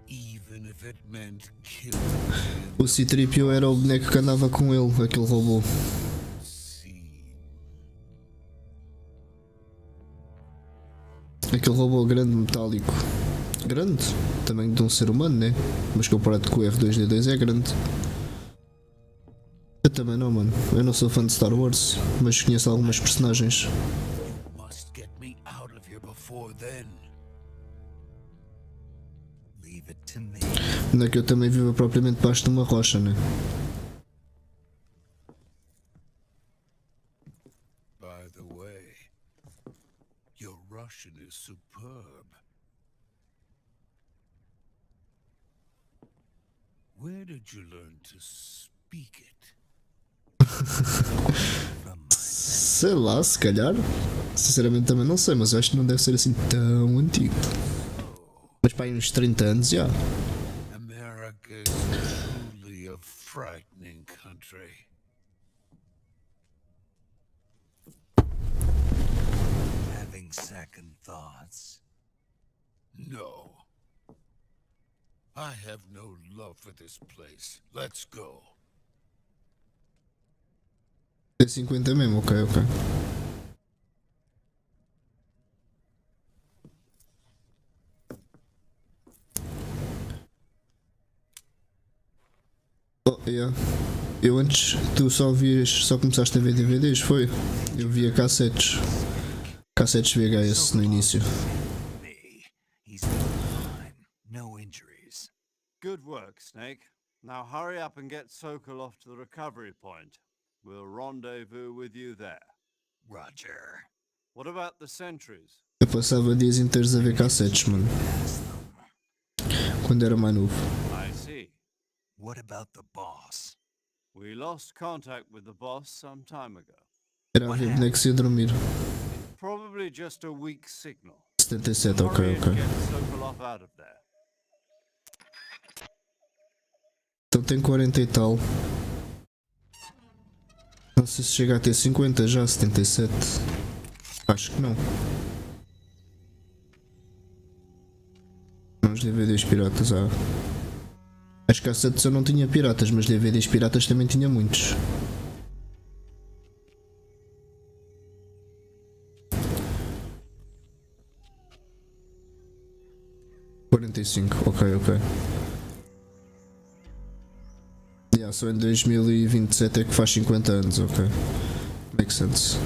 Even if it meant killing me. O C-3PO era o boneco que andava com ele, aquele robô. Aquele robô grande metálico. Grande, tamanho de um ser humano, né? Mas comparado com o R2D2 é grande. Eu também não, mano. Eu não sou fã de Star Wars, mas conheço algumas personagens. Must get me out of here before then. Leave it to me. Não é que eu também vivo propriamente debaixo de uma rocha, né? By the way, your Russian is superb. Where did you learn to speak it? Sei lá, se calhar. Sinceramente também não sei, mas eu acho que não deve ser assim tão antigo. Mas para aí uns 30 anos já. America is truly a frightening country. Having second thoughts. No. I have no love for this place. Let's go. É 50 mesmo, ok, ok. Oh, yeah. Eu antes, tu só começaste a ver DVDs, foi? Eu via cassetes. Cassetes VHS no início. Me. He's fine. No injuries. Good work, Snake. Now hurry up and get Sokolov to the recovery point. We'll rendezvous with you there. Roger. What about the sentries? Eu passava dias inteiros a ver cassetes, mano. quando era mais novo. I see. What about the boss? We lost contact with the boss some time ago. Era a ver bonecos e a dormir. Probably just a weak signal. 77, ok, Hurry and ok. get Sokolov out of there. Então tem 40 e tal. Não sei se chega a ter 50 já, 77. Acho que não. Os DVDs piratas há. As cassetes eu não tinha piratas, mas DVDs piratas também tinha muitos. Ok. Yeah, só em 2027 é que faz 50 anos, ok. Makes sense.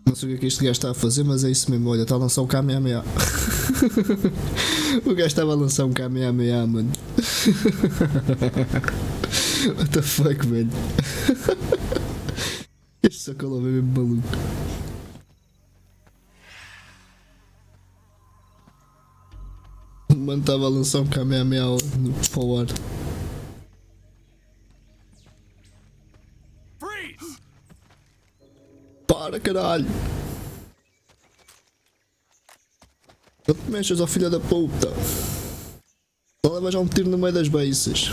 Não sei o que é que este gajo está a fazer, mas é isso mesmo. Olha, está a lançar um Kamehameha. O gajo estava a lançar um Kamehameha, mano. What the fuck, velho. Este Sokolov é mesmo maluco. O mano estava a lançar um Kamehameha para o ar. Para, caralho! Não te mexas, ó filho da puta! Só leva já um tiro no meio das beiças.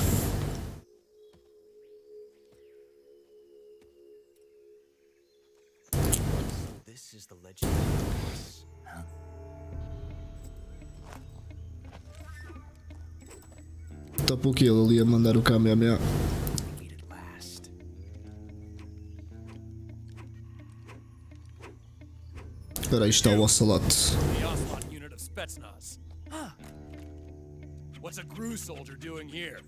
This is the legend of the boss. Tá pouco ele ali a mandar o Kamehameha. Meet at last. Ora, aí está o Ocelot. The Ocelot unit of Spetsnaz. What's a Gru soldier doing here?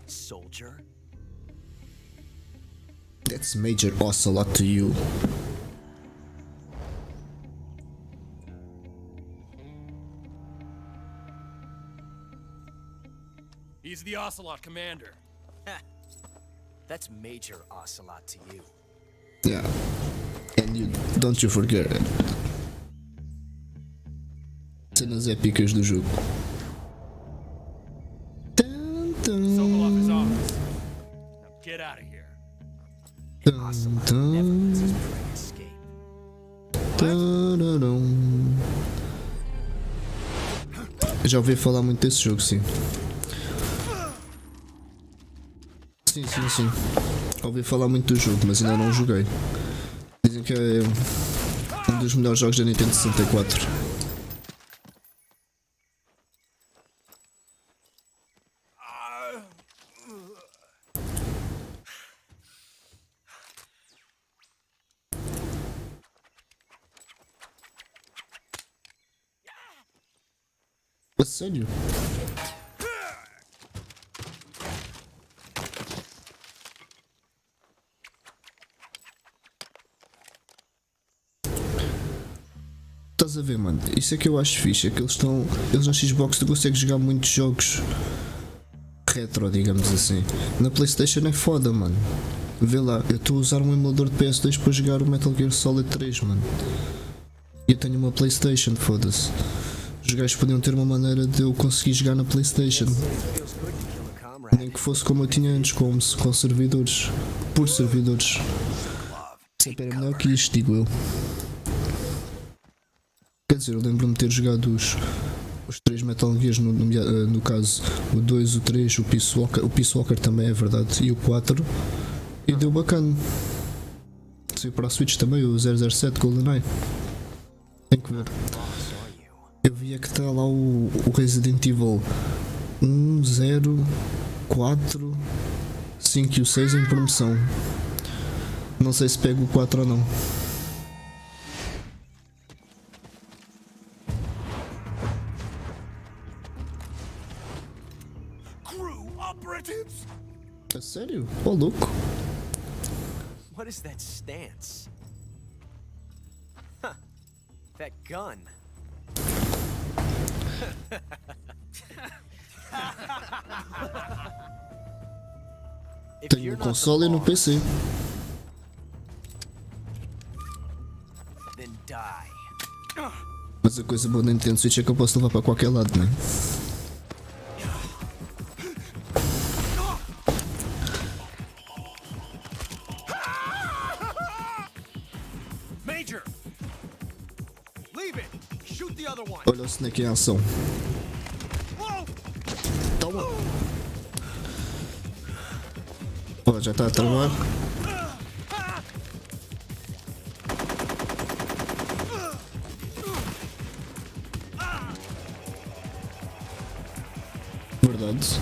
Soldier? That's Major Ocelot to you. He's the Ocelot commander. That's Major Ocelot to you. Yeah. And you, don't you forget it. Cenas épicas do jogo. Sokolov is ours. Now get out of here. Escape. Já ouvi falar muito desse jogo, sim. Sim. Ouvi falar muito do jogo, mas ainda não joguei. Dizem que é um dos melhores jogos da Nintendo 64. A sério? Estás a ver, mano? Isso é que eu acho fixe, é que eles na Xbox tu consegues jogar muitos jogos retro, digamos assim. Na PlayStation é foda, mano. Vê lá, eu estou a usar um emulador de PS2 para jogar o Metal Gear Solid 3, mano. E eu tenho uma PlayStation, foda-se. Os gajos podiam ter uma maneira de eu conseguir jogar na PlayStation. Nem que fosse como eu tinha antes, com servidores. Por servidores. Sempre era melhor que isto, digo eu. Quer dizer, eu lembro-me de ter jogado os 3 Metal Gears, no caso o 2, o 3, o Peace Walker também é verdade, e o 4, e deu bacana. Saiu para a Switch também, o 007 GoldenEye. Tem que ver. Eu via que está lá o Resident Evil 1, 0, 4, 5 e o 6 em promoção. Não sei se pego o 4 ou não. É sério? Ô, louco. What is that stance? Huh. That gun. Tenho no console e no PC. Then die. Mas a coisa boa da Nintendo Switch é que eu posso levar para qualquer lado, né? Major! Leave it! Shoot the other one! Olha o Snake em ação. Toma! Ó, já está a travar. Verdade.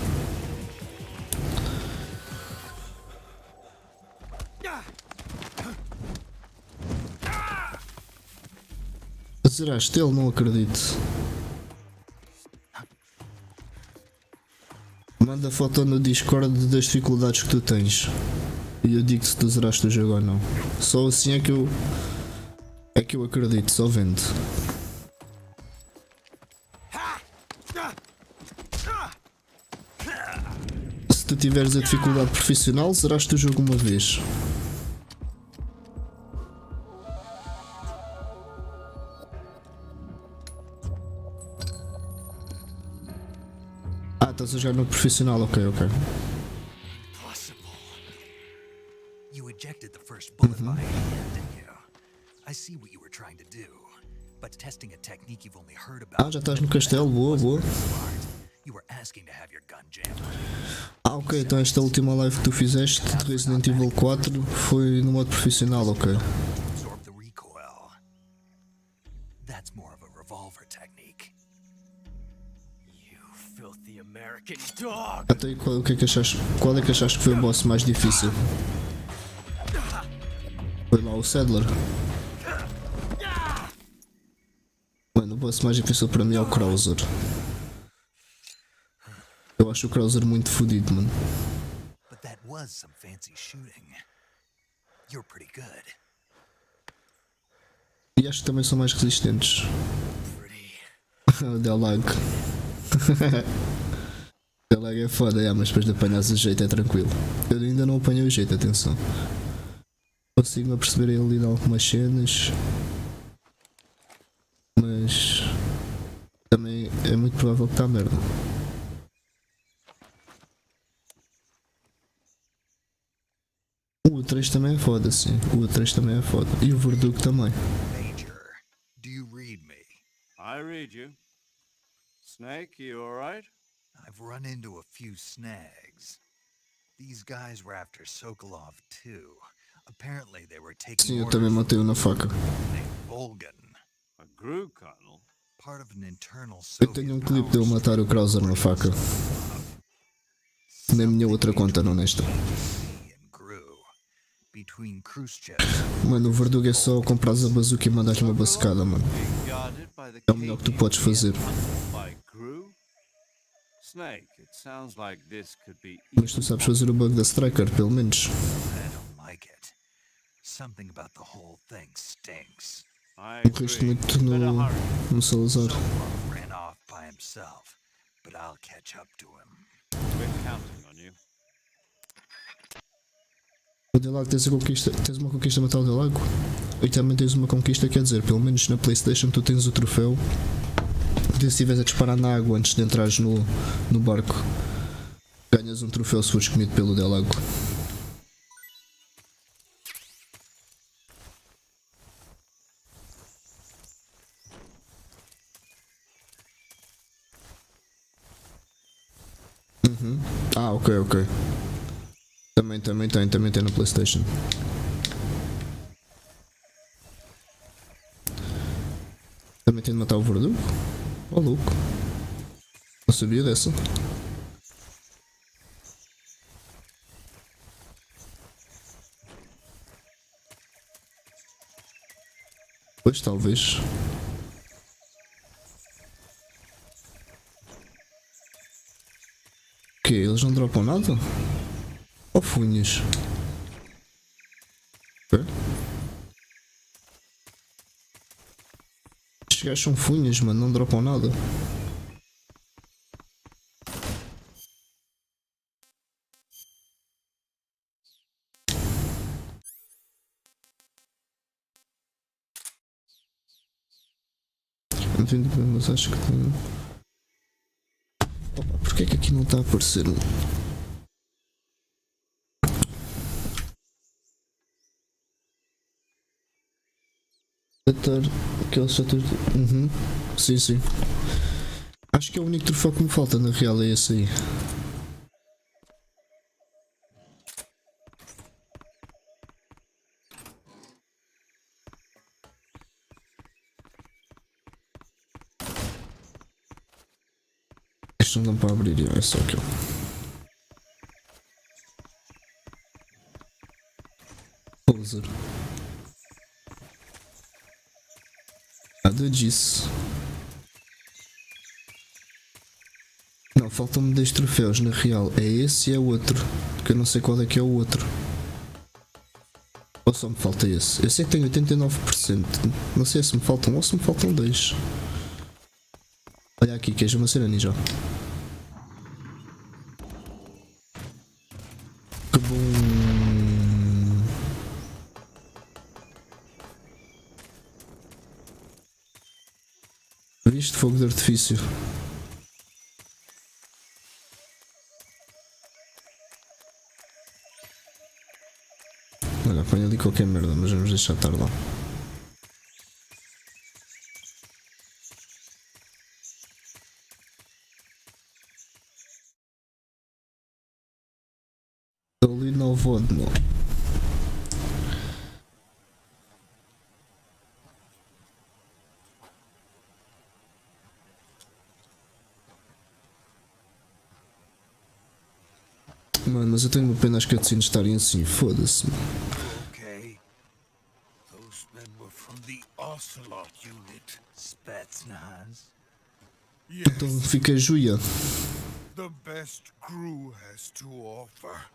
Zeraste ele? Não acredito. Manda foto no Discord das dificuldades que tu tens. E eu digo se tu zeraste o jogo ou não. Só assim é que eu acredito, só vendo. Se tu tiveres a dificuldade profissional, zeraste o jogo uma vez. Ah, estás a jogar no profissional, ok. You ejected the first bullet by hand, didn't you? I see what you were trying to do, but testing a technique you've only heard about. Ah, já estás no castelo, boa. You were asking to have your gun jammed. Ah, ok, então esta última live que tu fizeste de Resident Evil 4 foi no modo profissional, ok. Absorb the recoil. That's more of a revolver technique. You filthy American dog! Até aí, qual é que achaste que foi o boss mais difícil? Foi lá o Sadler. Mano, o boss mais difícil para mim é o Krauser. Eu acho o Krauser muito fodido, mano. But that was some fancy shooting. You're pretty good. E acho que também são mais resistentes. O Delag. O Delag é foda, mas depois de apanhar o jeito é tranquilo. Eu ainda não apanhei o jeito, atenção. Consigo-me perceber ele em algumas cenas. Mas também é muito provável que está merda. O 3 também é foda, sim. O 3 também é foda. E o Verdugo também. Major, do you read me? I read you. Snake, you alright? I've run into a few snags. These guys were after Sokolov too. Apparently they were taking Sim, eu também matei-o na faca. Volgan, A Gru Colonel? part of an internal Eu Soviet tenho um clipe de eu power matar o Krauser na faca. Na minha outra conta, não nesta. and Gru. Between Khrushchev Mano, o Verdugo é só comprares a bazuca e mandares uma bazucada, mano. Being guarded by the É o melhor que tu podes fazer. by Gru? Snake, it sounds like this could be Mas tu sabes fazer o bug da Striker, pelo menos. I don't like it. Something about the whole thing stinks. I Morreste muito no Salazar. Sokolov ran off by himself, but I'll catch up to him. We're counting on you. O Delago, tens uma conquista a matar o Delago? E também tens uma conquista, quer dizer, pelo menos na Playstation tu tens o troféu de se estiveres a disparar na água antes de entrares no barco. Ganhas um troféu se fores comido pelo Delago. Ah, ok. Também tem no Playstation. Também tem de matar o Verdugo? Oh, louco. Não sabia dessa. Pois, talvez. Que eles não dropam nada? Ou funhas? Ok. Estes gajos são funhas, mano, não dropam nada. Não entendi bem, mas acho que tem. Opa, porquê é que aqui não está a aparecer? Aquele setor. Uhum. Sim, sim. Acho que é o único troféu que me falta na real, é esse aí. Isto não dá para abrir, é só aquilo. Poser. Nada disso. Não, faltam-me 10 troféus na real. É esse e é outro. Porque eu não sei qual é que é o outro. Ou só me falta esse. Eu sei que tenho 89%. Não sei se me faltam ou se me faltam 2. Olha aqui, queres uma cena ninja? Que bom. Viste fogo de artifício? Olha, apanha ali qualquer merda, mas vamos deixar estar lá. Ali não vou, não. Mano, mas eu tenho uma pena as cutscenes estarem assim, foda-se. Okay. Those men were from the Ocelot unit. Spetsnaz. Então fica joia. The best crew has to offer.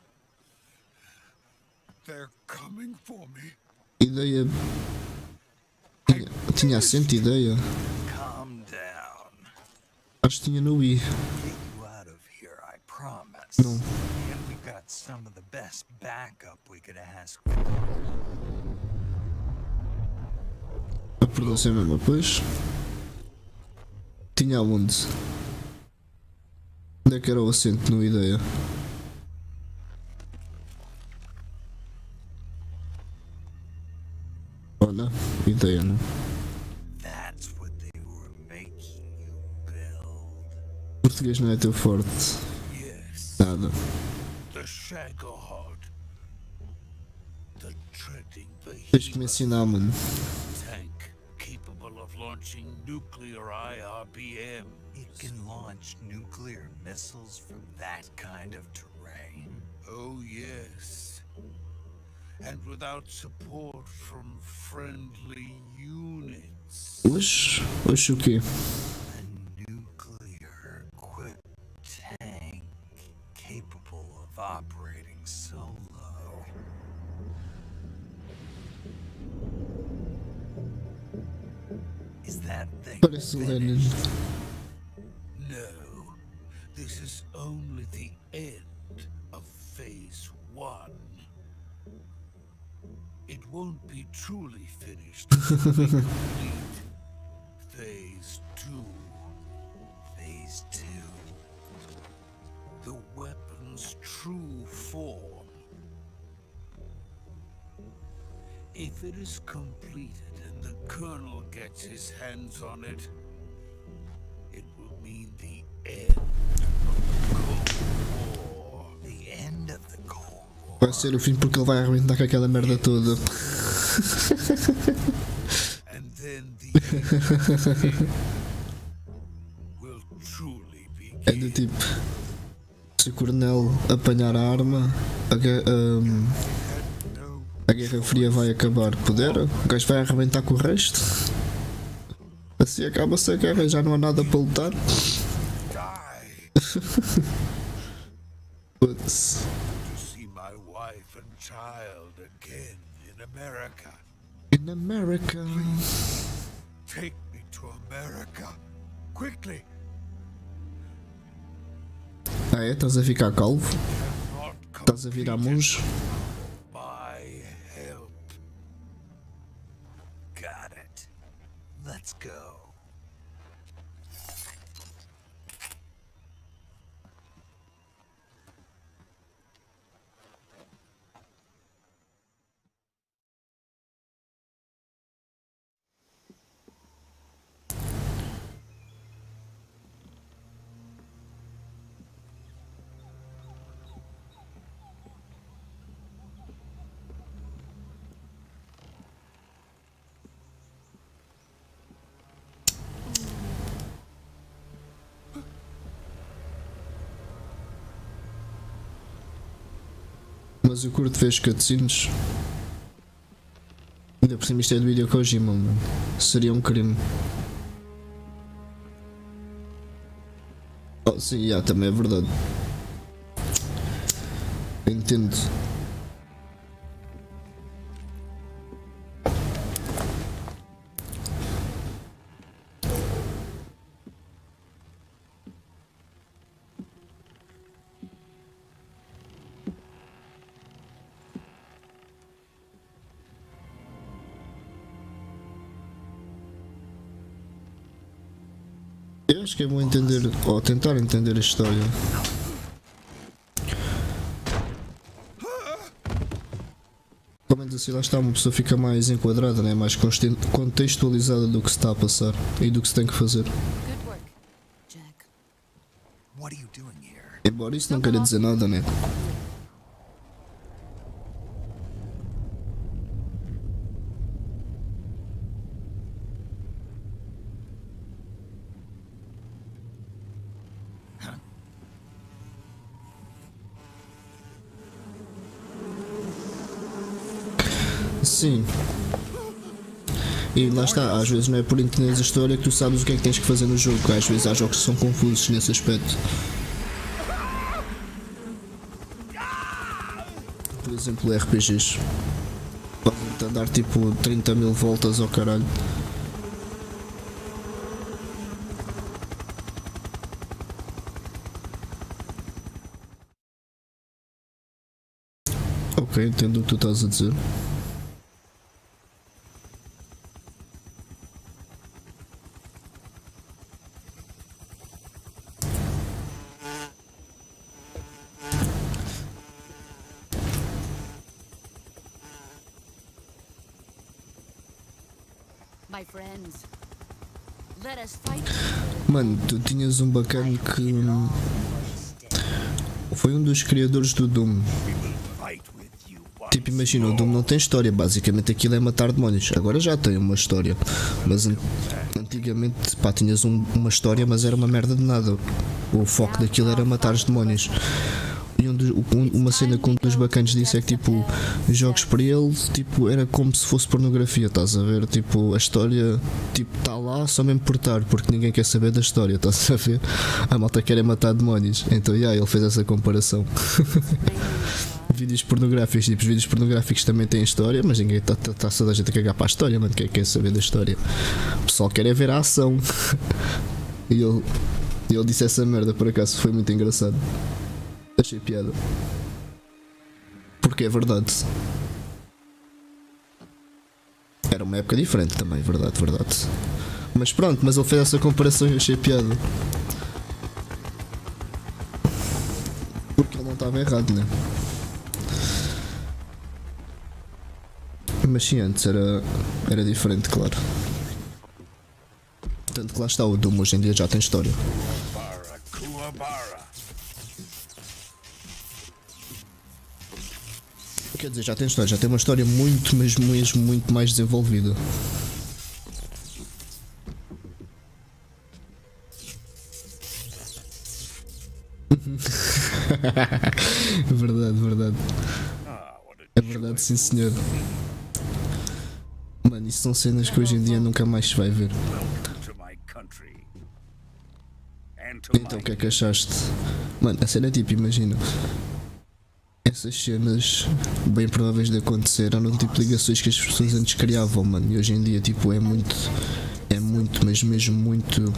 They're coming for me. Ideia. Tinha assento ideia. Calm down. Acho que tinha no Wii. Get you out of here, I promise. Não. And we got some of the best backup we could ask for. A produção é mesmo, pois. Tinha onde? Onde é que era o assento no ideia? Olha, ideia, não? That's what they were making you build. Português não é teu forte. Yes. Nada. The Shagohod. The treading Tens que me ensinar, mano. tank capable of launching nuclear IRBM. It can launch nuclear missiles from that kind of terrain. Oh, yes. And without support from friendly units. Oxe o quê? A nuclear equipped tank capable of operating solo. Is that thing Parece o Lenin. finished? No, this is only the end of Phase 1. It won't be truly finished until we complete Phase 2. Phase 2. The weapon's true form. If it is completed and the Colonel gets his hands on it, it will mean the end of the Cold War. The end of the Cold War. Vai ser o fim porque ele vai arrebentar com aquela merda toda. And then the end will truly É do begin. tipo. Se o coronel apanhar a arma, a Guerra Fria vai acabar. Puder? O gajo vai arrebentar com o resto. Assim acaba-se a guerra, já não há nada para lutar. Die Putz. to see my wife and child again in America. In America. Take me to America. Quickly. Ah é? Estás a ficar calvo? Not Estás a virar monge? my help. Got it. Let's go. Mas eu curto ver as cutscenes. Ainda por cima isto é do Hideo Kojima, mano. Seria um crime. Oh sim, também é verdade. Entendo. Eu acho que é bom entender, ou tentar entender a história. Pelo menos assim lá está, uma pessoa fica mais enquadrada, né? Mais contextualizada do que se está a passar e do que se tem que fazer. Good work, Jack. What are you doing here? Embora isso não queira dizer nada, né? Sim. E lá está, às vezes não é por entenderes a história que tu sabes o que é que tens que fazer no jogo, às vezes há jogos que são confusos nesse aspecto. Por exemplo, RPGs. Podem-te dar tipo 30 mil voltas ao caralho. Ok, entendo o que tu estás a dizer. My friends, let us fight. Mano, tu tinhas um bacana que foi um dos criadores do Doom. Tipo, imagina, o Doom não tem história, basicamente aquilo é matar demónios. Agora já tem uma história, mas antigamente, pá, tinhas uma história, mas era uma merda de nada. O foco daquilo era matar os demónios. E uma cena que um dos bacanas disse é que tipo, jogos para ele, tipo, era como se fosse pornografia, estás a ver? Tipo, a história, tipo, está lá só mesmo por estar, porque ninguém quer saber da história, estás a ver? A malta quer é matar demónios. Então, ele fez essa comparação. Vídeos pornográficos, tipo, os vídeos pornográficos também têm história, mas ninguém está só a gente a cagar para a história, mano, quem quer saber da história? O pessoal quer é ver a ação. E ele disse essa merda, por acaso, foi muito engraçado. Achei piada. Porque é verdade. Era uma época diferente também, verdade. Mas pronto, mas ele fez essa comparação e eu achei piada. Porque ele não estava errado, né? Mas sim, antes era diferente, claro. Tanto que lá está, o Doom hoje em dia já tem história. Quer dizer, já tem história, já tem uma história muito, mas mesmo muito mais desenvolvida. Verdade. É verdade, sim senhor. Mano, isso são cenas que hoje em dia nunca mais se vai ver. Então o que é que achaste? Mano, a cena é tipo, imagina. Essas cenas bem prováveis de acontecer eram tipo ligações que as pessoas antes criavam, mano. E hoje em dia tipo é muito, mas mesmo muito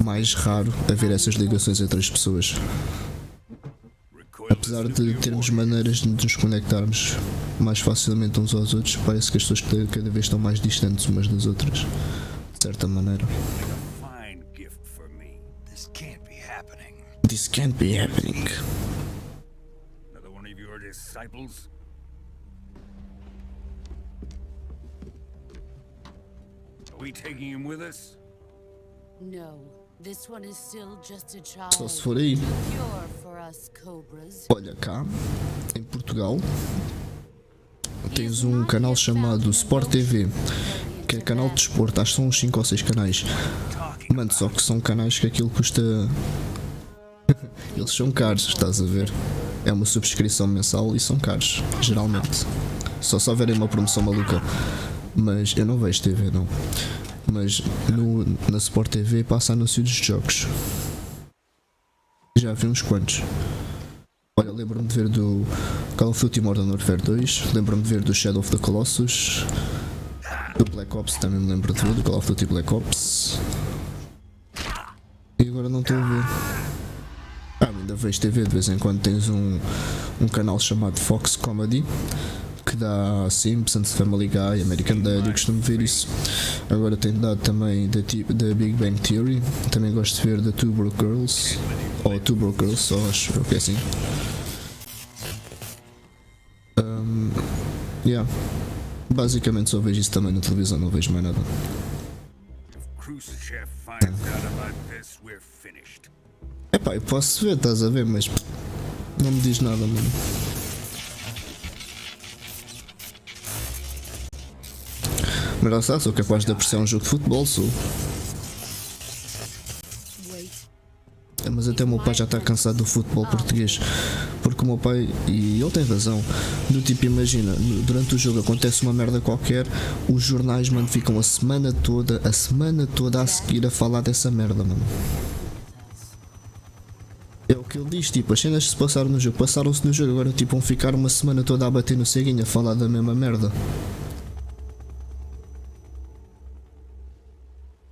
mais raro haver essas ligações entre as pessoas. Apesar de termos maneiras de nos conectarmos mais facilmente uns aos outros, parece que as pessoas cada vez estão mais distantes umas das outras, de certa maneira. This can't be happening. Another one of your disciples? Are we taking him with us? No, this one is still just a Só child. se for aí. Pure for us cobras. Olha cá, em Portugal, tens um canal chamado Sport TV, que é canal de desporto, acho que são uns 5 ou 6 canais. Mano, só que são canais que aquilo custa... Eles são caros, estás a ver? é uma subscrição mensal e são caros, geralmente. Só se houverem uma promoção maluca. Mas eu não vejo TV, não. Mas na Sport TV passa anúncios de jogos. Já vi uns quantos. Olha, lembro-me de ver do Call of Duty Modern Warfare 2, lembro-me de ver do Shadow of the Colossus, do Black Ops também me lembro de ver, do Call of Duty Black Ops. E agora não estou a ver. Ainda vejo TV, de vez em quando tens um canal chamado Fox Comedy, que dá Simpsons, Family Guy, American Dad, eu costumo ver isso. Agora tem dado também da Big Bang Theory, também gosto de ver da Two Broke Girls, ou Two Broke Girls, só acho que é assim. Yeah. Basicamente só vejo isso também na televisão, não vejo mais nada. Epá, eu posso ver, estás a ver, mas não me diz nada, mano. Mas lá está, sou capaz de apreciar um jogo de futebol, sou. Mas até o meu pai já está cansado do futebol português. Porque o meu pai, e ele tem razão, do tipo, imagina, durante o jogo acontece uma merda qualquer, os jornais, mano, ficam a semana toda a seguir a falar dessa merda, mano. É o que ele diz, tipo, as cenas que se passaram no jogo, passaram-se no jogo, agora tipo vão ficar uma semana toda a bater no ceguinho a falar da mesma merda.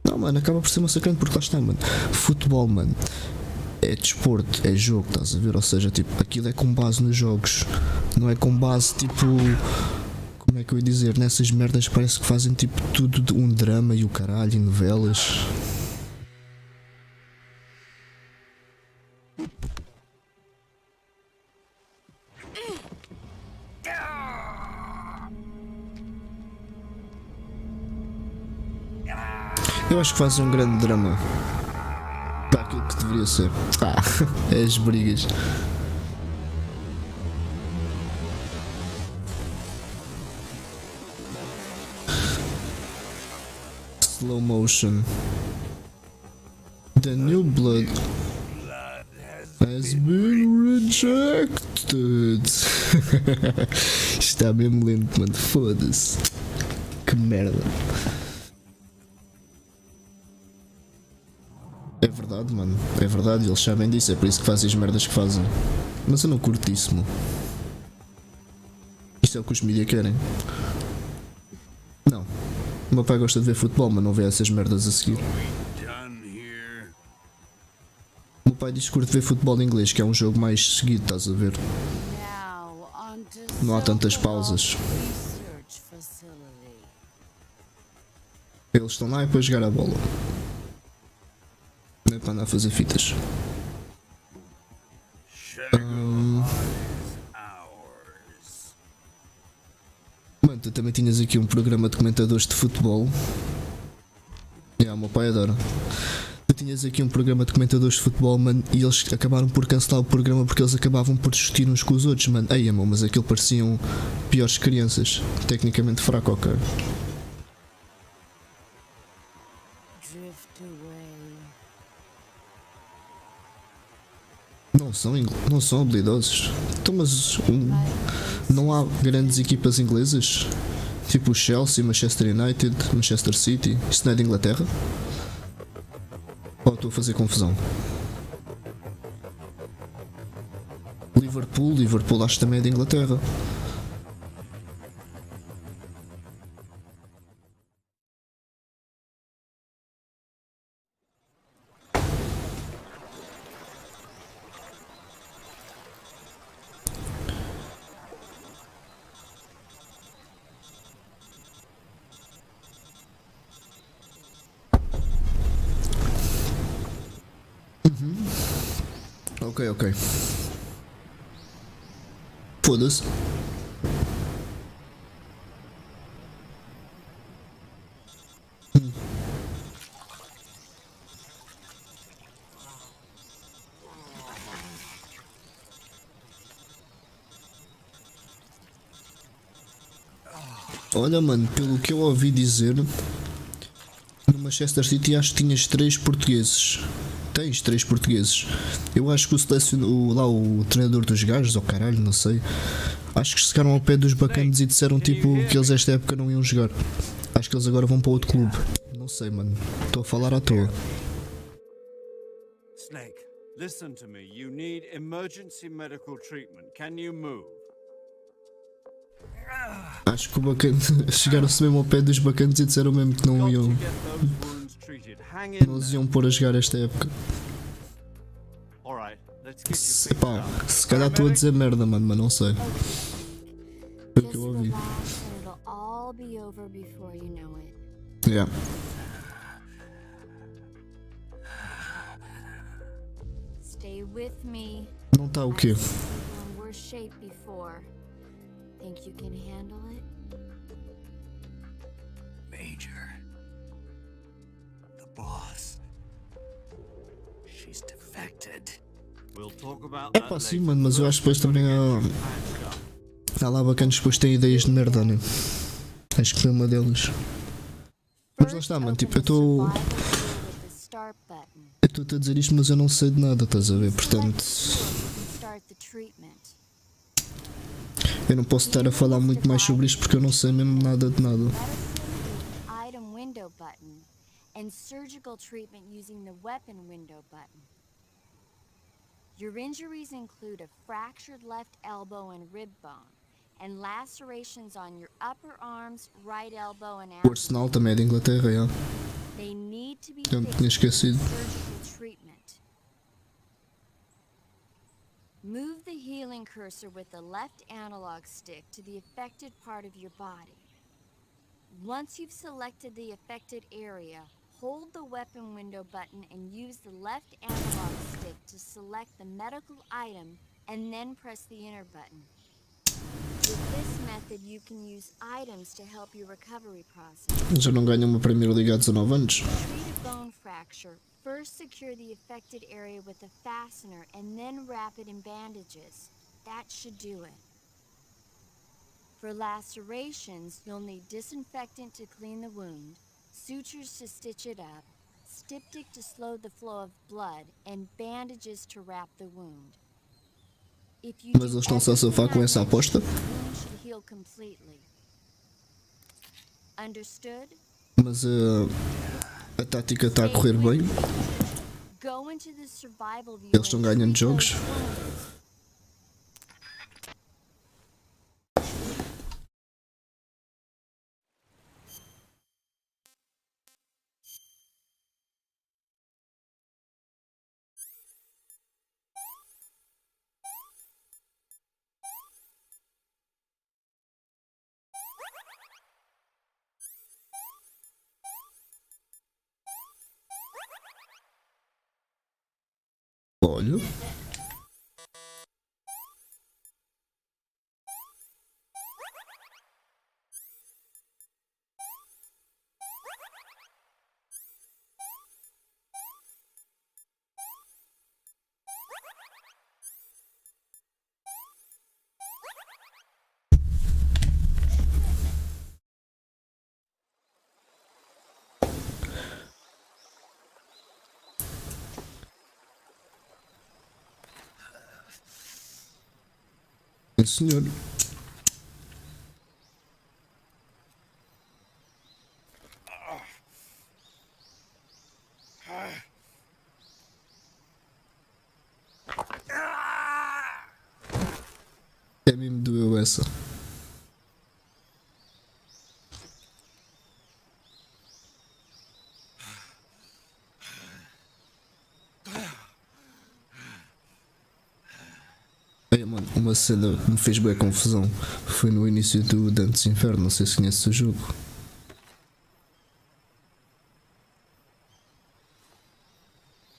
Não, mano, acaba por ser massacrante porque lá está, mano. Futebol, mano, é desporto, é jogo, estás a ver? Ou seja, tipo, aquilo é com base nos jogos, não é com base, tipo, como é que eu ia dizer, nessas merdas que parece que fazem tipo tudo de um drama e o caralho, e novelas. Eu acho que fazem um grande drama para aquilo que deveria ser. É as brigas. Slow motion. The new blood has been rejected. Está mesmo lento, mano. Foda-se. Que merda. É verdade, mano, é verdade, eles sabem disso, é por isso que fazem as merdas que fazem. Mas eu não curto isso, mano. Isto é o que os mídia querem. Não. O meu pai gosta de ver futebol, mas não vê essas merdas a seguir. O meu pai diz que curte ver futebol em inglês, que é um jogo mais seguido, estás a ver? Não há tantas pausas. Eles estão lá e depois jogar a bola. Não é para andar a fazer fitas. Mano, tu também tinhas aqui um programa de comentadores de futebol. O meu pai adora. Tu tinhas aqui um programa de comentadores de futebol, mano, e eles acabaram por cancelar o programa porque eles acabavam por discutir uns com os outros, mano. Ei, amor, mas aquilo pareciam piores crianças. Tecnicamente fraco, ok. Não são habilidosos. Então, mas não há grandes equipas inglesas? Tipo o Chelsea, Manchester United, Manchester City. Isso não é de Inglaterra? Ou estou a fazer confusão? Liverpool acho que também é de Inglaterra. Ok. Foda-se. Olha, mano, pelo que eu ouvi dizer, no Manchester City acho que tinhas 3 portugueses. Tens 3 portugueses. Eu acho que o treinador dos gajos, ou caralho, não sei. Acho que chegaram ao pé dos bacanos e disseram tipo que eles esta época não iam jogar. Acho que eles agora vão para outro clube. Não sei, mano. Estou a falar à toa. Snake, listen to me. You need emergency medical treatment. Can you move? Acho que o bacana chegaram-se mesmo ao pé dos bacanos e disseram mesmo que não iam. Não os iam pôr a jogar esta época. Epá, se calhar estou a dizer merda, mano, mas não sei. Foi o que eu ouvi. Yeah. Stay with me. Não está o quê? In worse shape before. Think you can handle it? Major. The boss. She's defected. We'll talk about É that pá, sim, later. mano, mas eu acho que depois também há lá bacanas que depois têm ideias de merda, né? Acho que foi uma delas. Mas lá está, mano, tipo, eu estou a dizer isto, mas eu não sei de nada, estás a ver? Portanto, eu não posso estar a falar muito mais sobre isto porque eu não sei mesmo nada de nada. Item window button and surgical treatment using the weapon window button. Your injuries include a fractured left elbow and rib bone, and lacerations on your upper arms, right elbow, and O abdomen. Arsenal também é de Inglaterra, é. They need to be Eu me fixed tinha esquecido. with surgical treatment. Move the healing cursor with the left analog stick to the affected part of your body. Once you've selected the affected area, hold the weapon window button and use the left analog stick to select the medical item and then press the enter button. With this method, you can use items to help your recovery process. Já não ganham uma Premier League há 19 anos. To treat a bone fracture, first secure the affected area with a fastener and then wrap it in bandages. That should do it. For lacerations, you'll need disinfectant to clean the wound, sutures to stitch it up, styptic to slow the flow of blood, and bandages to wrap the wound. If you Mas do eles estão-se a safar com essa aposta? everything, the wound should heal completely. Understood? Mas a tática está a correr bem. Go into the survival view Eles estão and ganhando treat jogos. those wounds. Olha. Sim, senhor. É mesmo doeu essa. É, mano, uma cena que me fez bem confusão foi no início do Dante's Inferno, não sei se conheces o jogo.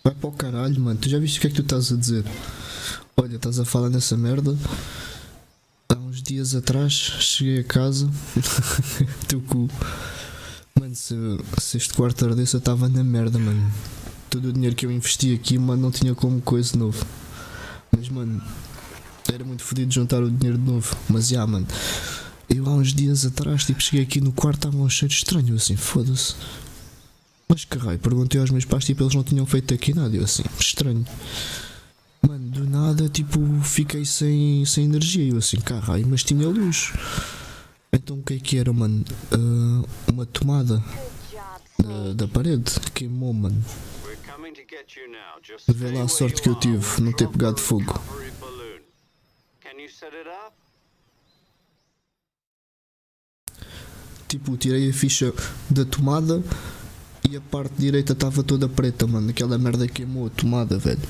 Vai para o caralho, mano, tu já viste o que é que tu estás a dizer? Olha, estás a falar nessa merda. Há uns dias atrás cheguei a casa. Teu cu. Mano, se este quarto ardesse eu estava na merda, mano. Todo o dinheiro que eu investi aqui, mano, não tinha como coisa novo. Mas, mano, era muito fodido juntar o dinheiro de novo. Mas, já, mano, eu há uns dias atrás, tipo, cheguei aqui no quarto, estava um cheiro estranho, assim, foda-se. Mas caralho, perguntei aos meus pais, tipo, eles não tinham feito aqui nada. Eu assim, estranho. Mano, do nada, tipo, fiquei sem energia. Eu assim, caralho, mas tinha luz. Então o que era, mano? Uma tomada da parede. Queimou, mano. We're coming to get you now. Just Vê lá a stay sorte where que eu you are. tive, We'll não ter drop a pegado fogo. recovery balloon. Can you set it up? Tipo, tirei a ficha da tomada e a parte direita estava toda preta, mano. Aquela merda queimou a tomada, velho.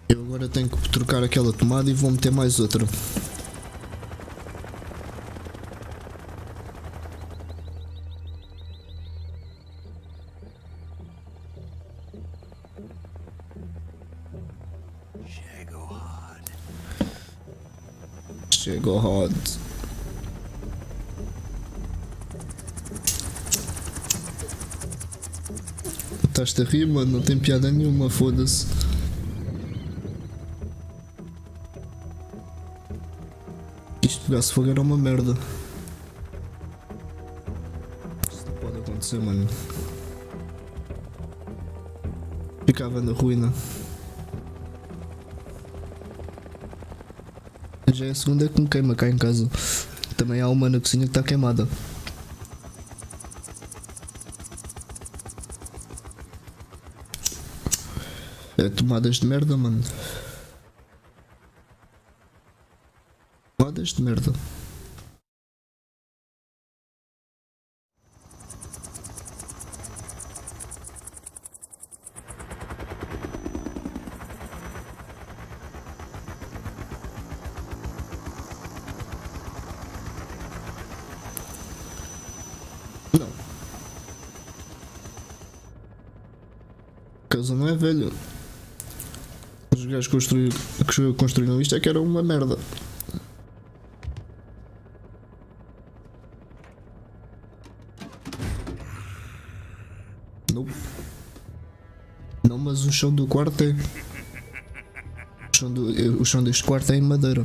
Eu agora tenho que trocar aquela tomada e vou meter mais outra. Chegou hot. Estás-te a rir, mano? Não tem piada nenhuma, foda-se. Isto pegasse fogo era uma merda. Isto não pode acontecer, mano. Ficava na ruína. Já é a segunda que me queima cá em casa. Também há uma na cozinha que está queimada. É tomadas de merda, mano. Tomadas de merda. Não. A casa não é velha. Os gajos que construíram isto é que era uma merda. Não. Não, mas o chão do quarto é. O chão deste quarto é em madeira.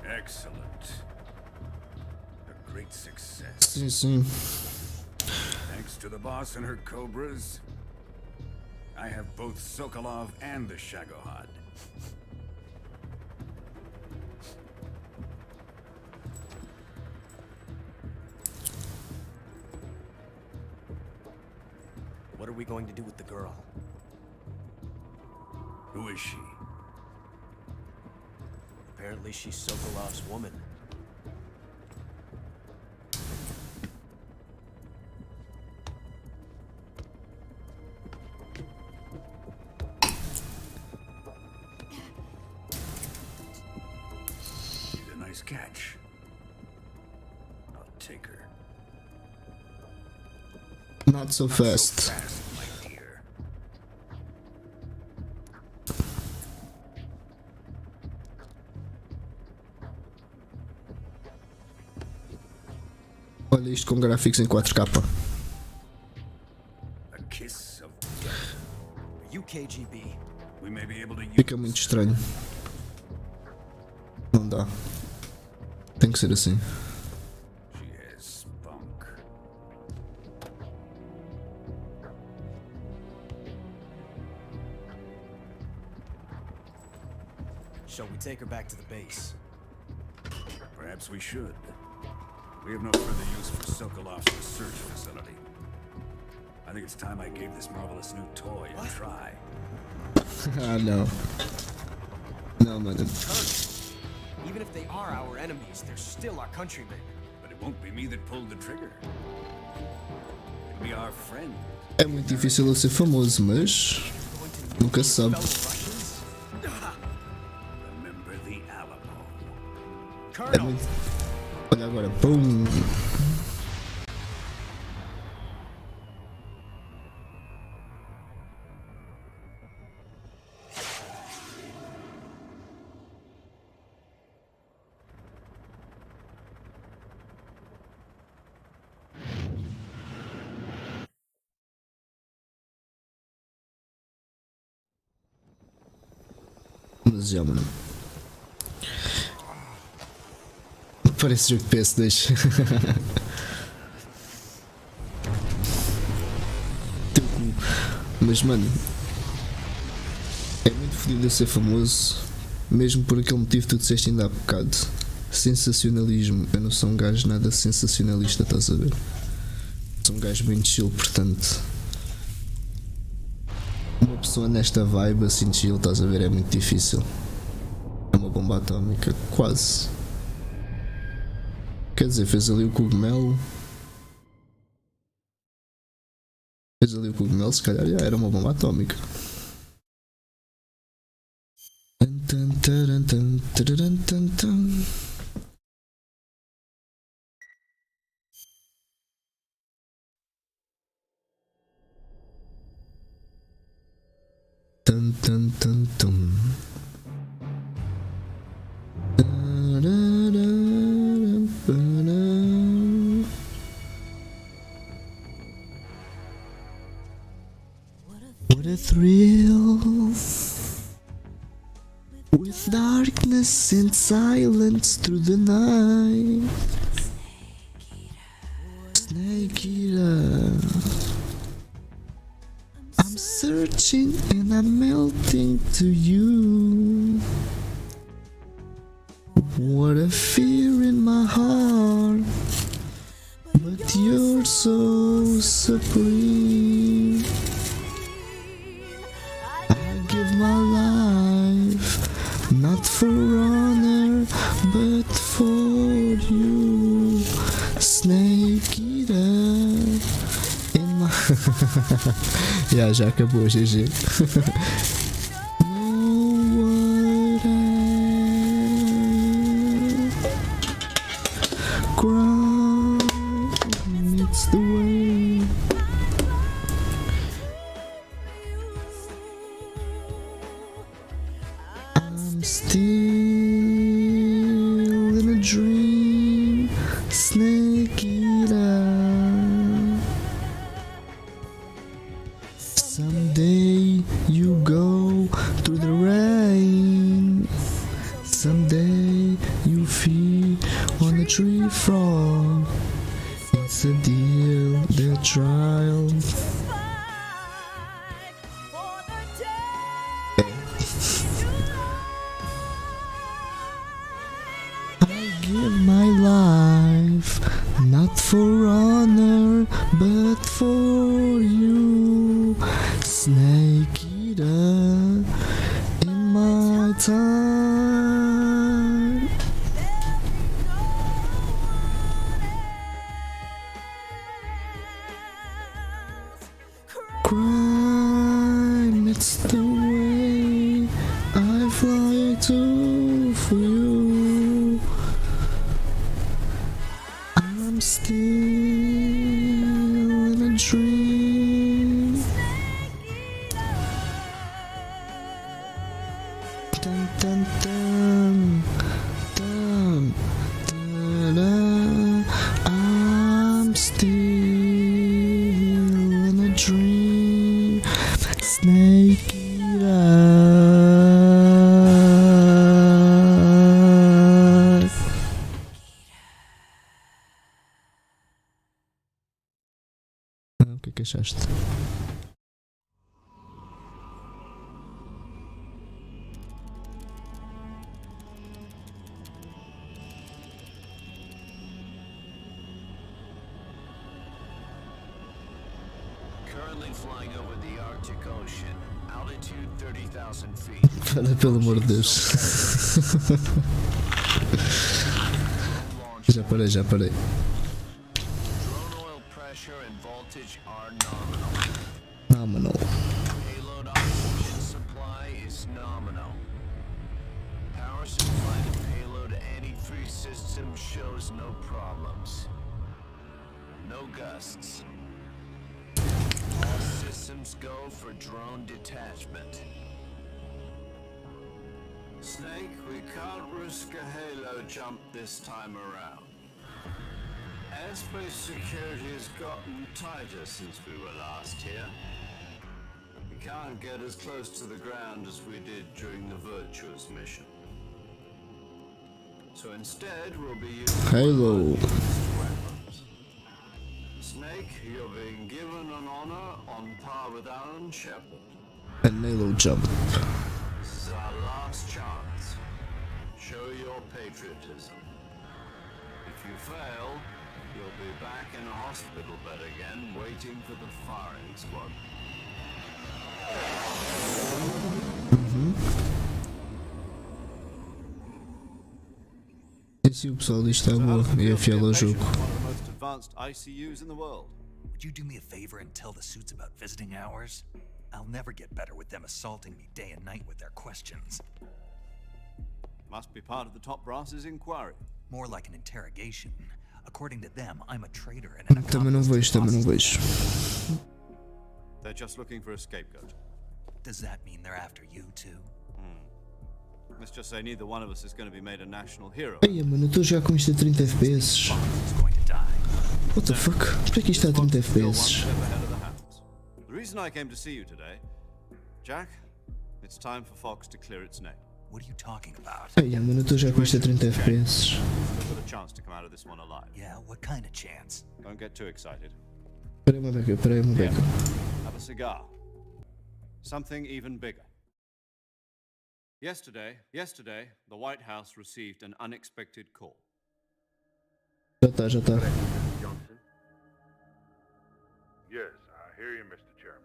Excellent. A great success. Sim, sim. Thanks to the boss and her cobras, I have both Sokolov and the Shagohod. What are we going to do with the girl? Who is she? Apparently she's Sokolov's woman. She's a nice catch. I'll take her. Not so fast. So fast, my dear. Olha isto com gráficos em 4K. A kiss of Are you KGB? we may be able to use. Fica muito estranho. Não dá. Tem que ser assim. She has spunk. Shall we take her back to the base? Perhaps we should. We have no further use for Sokolov's research facility. I think it's time I gave this marvelous new toy a try. Ah, não. Não, mano. Even if they are our enemies, they're still our countrymen. But it won't be me that pulled the trigger. It'll be our friend. É muito difícil eu ser famoso, mas. Nunca se sabe. Remember the Alamo. É muito... Olha agora. Pum! Mas já, mano. Parece jogo de PS2. Teu cu. Mas, mano, é muito fodido eu ser famoso, mesmo por aquele motivo que tu disseste ainda há bocado. Sensacionalismo. Eu não sou um gajo nada sensacionalista, estás a ver? Sou um gajo bem chill, portanto. Uma pessoa nesta vibe assim chill, estás a ver, é muito difícil. É uma bomba atómica, quase. Quer dizer, fez ali o cogumelo. Se calhar já era uma bomba atómica. What a thrill, with darkness and silence through the night. Snake Eater, I'm searching and I'm melting to you. What a fear in my heart, but you're so supreme. I give my life, not for honor, but for you. Snake Eater in my... já acabou, GG. It's the way. I'm still in a dream, Snake Eater. Someday you go through the rain. Someday you feed on a tree frog. It's a deal, the trial. I give my life, not for honor, but for you. Snake Eater in my time. Crime, it's the way I fly to for you. I'm still in a dream. Dun dun dun dun dun dun. I'm still in a dream. Snake Eater. O que é que achaste? Currently flying over the Arctic Ocean, altitude 30,000 feet. Para, pelo amor de Deus. Já parei. Drone oil pressure and voltage are nominal. Nominal. Payload oxygen supply is nominal. Power supply to payload antifreeze system shows no problems. No gusts. All systems go for drone detachment. Snake, we can't risk a halo jump this time around. Airspace security has gotten tighter since we were last here. We can't get as close to the ground as we did during the Virtuous mission. So instead, we'll be using Halo. weapons. Snake, you're being given an honor on par with Alan Shepard. And Halo jump. This is our last chance. Show your patriotism. If you fail, you'll be back in a hospital bed again, waiting for the firing squad. Esse o pessoal diz que está boa e é fiel ao jogo. One of the most advanced ICUs in the world. Would you do me a favor and tell the suits about visiting hours? I'll never get better with them assaulting me day and night with their questions. Must be part of the top brass's inquiry. More like an interrogation. According to them, I'm a traitor and an Também não vejo, também não vejo. They're just looking for a scapegoat. Does that mean they're after you too? Let's just say neither one of us is going to be made a national hero. Ai, mano, eu estou já com isto a 30 FPS. He's going to die. What the fuck? Por que é que isto está a 30 Still one FPS? step ahead of the hounds. The reason I came to see you today, Jack, it's time for Fox to clear its name. What are you talking about? Ai, mano, eu estou já com isto a 30 FPS. You've got a chance to come out of this one alive. Yeah, what kind of chance? Don't get too excited. Espera aí uma beca, espera aí uma beca. Have a cigar. Something even bigger. Yesterday, the White House received an unexpected call. Já está, já está. Johnson? Yes, I hear you, Mr. Chairman.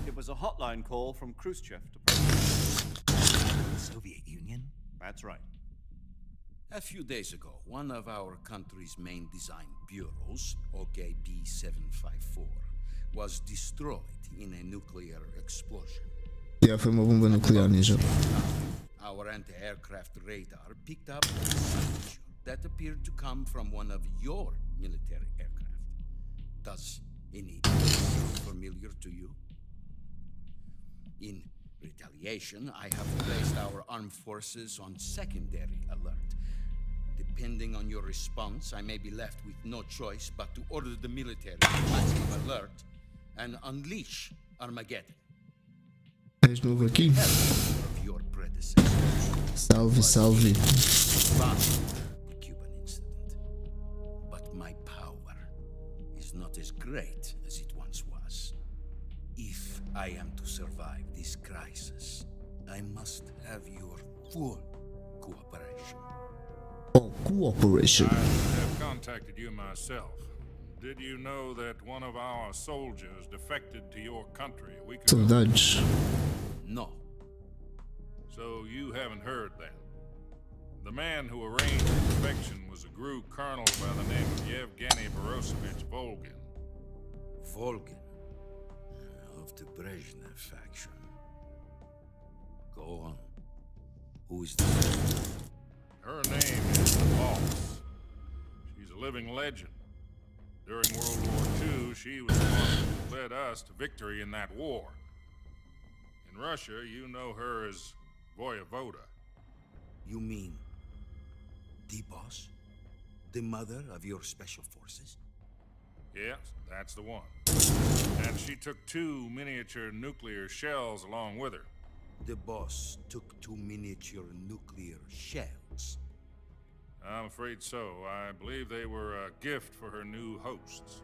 It was a hotline call from Khrushchev to President. The Soviet Union? That's right. A few days ago, one of our country's main design bureaus, OKB 754, was destroyed in a nuclear explosion. Já foi uma bomba nuclear, ninja. Our anti-aircraft radar picked up a signature that appeared to come from one of your military aircraft. Does any sound familiar to you? In retaliation, I have placed our armed forces on secondary alert. Depending on your response, I may be left with no choice but to order the military to massive alert and unleash Armageddon. És novo aqui? Of your predecessor. Salve, salve. The Cuban incident. But my power is not as great as it once was. If I am to survive this crisis, I must have your full cooperation. Oh, cooperation. I have contacted you myself. Did you know that one of our soldiers defected to your country a week ago? Saudades. No. So you haven't heard then. The man who arranged the defection was a GRU colonel by the name of Yevgeny Borosovich Volgin. Volgin. Of the Brezhnev faction. Go on. Who is this? Her name is the Boss. She's a living legend. During World War II, she was the one who led us to victory in that war. In Russia, you know her as Voyevoda. You mean the boss? The mother of your special forces? Yes, that's the one. And she took 2 miniature nuclear shells along with her. The boss took 2 miniature nuclear shells. I'm afraid so. I believe they were a gift for her new hosts.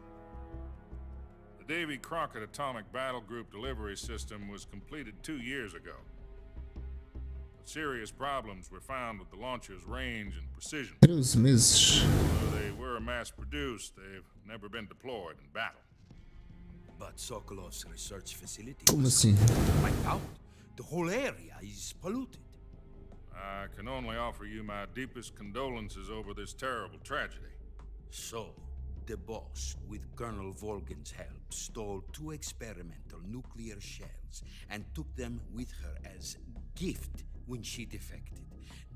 The Davy Crockett Atomic Battle Group delivery system was completed 2 years ago. But serious problems were found with the launcher's range and precision. 13 meses. Though they were mass-produced, they've never been deployed in battle. But Sokolov's research facility Como was assim? wiped out. The whole area is polluted. I can only offer you my deepest condolences over this terrible tragedy. So, the boss, with Colonel Volgin's help, stole 2 experimental nuclear shells and took them with her as gift when she defected.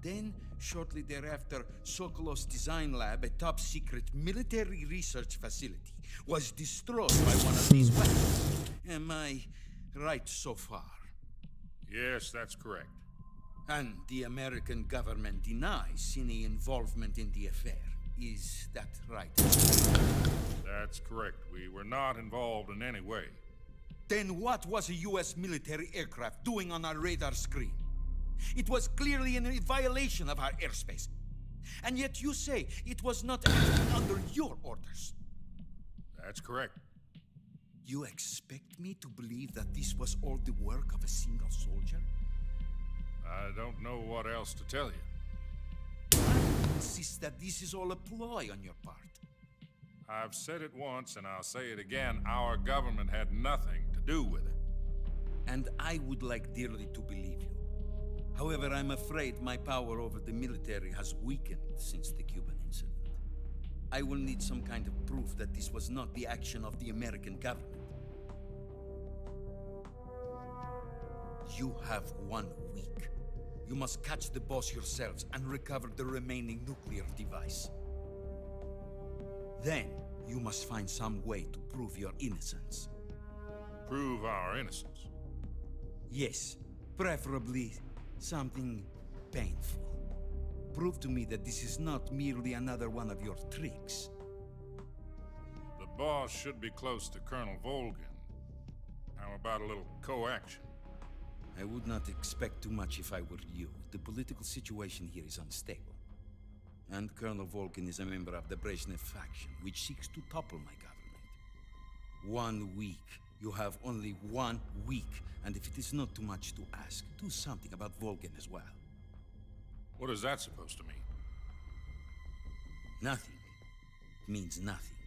Then, shortly thereafter, Sokolov's design lab, a top-secret military research facility, was destroyed by one of these weapons. Am I right so far? Yes, that's correct. And the American government denies any involvement in the affair. Is that right? That's correct. We were not involved in any way. Then what was a US military aircraft doing on our radar screen? It was clearly in violation of our airspace. And yet you say it was not acting under your orders. That's correct. You expect me to believe that this was all the work of a single soldier? I don't know what else to tell you. I insist that this is all a ploy on your part. I've said it once and I'll say it again. Our government had nothing to do with it. And I would like dearly to believe you. However, I'm afraid my power over the military has weakened since the Cuban incident. I will need some kind of proof that this was not the action of the American government. You have 1 week. You must catch the boss yourselves and recover the remaining nuclear device. Then, you must find some way to prove your innocence. Prove our innocence? Yes, preferably something painful. Prove to me that this is not merely another one of your tricks. The boss should be close to Colonel Volgin. How about a little co-action? I would not expect too much if I were you. The political situation here is unstable. And Colonel Volgin is a member of the Brezhnev faction, which seeks to topple my government. 1 week. You have only 1 week. And if it is not too much to ask, do something about Volgin as well. What is that supposed to mean? Nothing. It means nothing.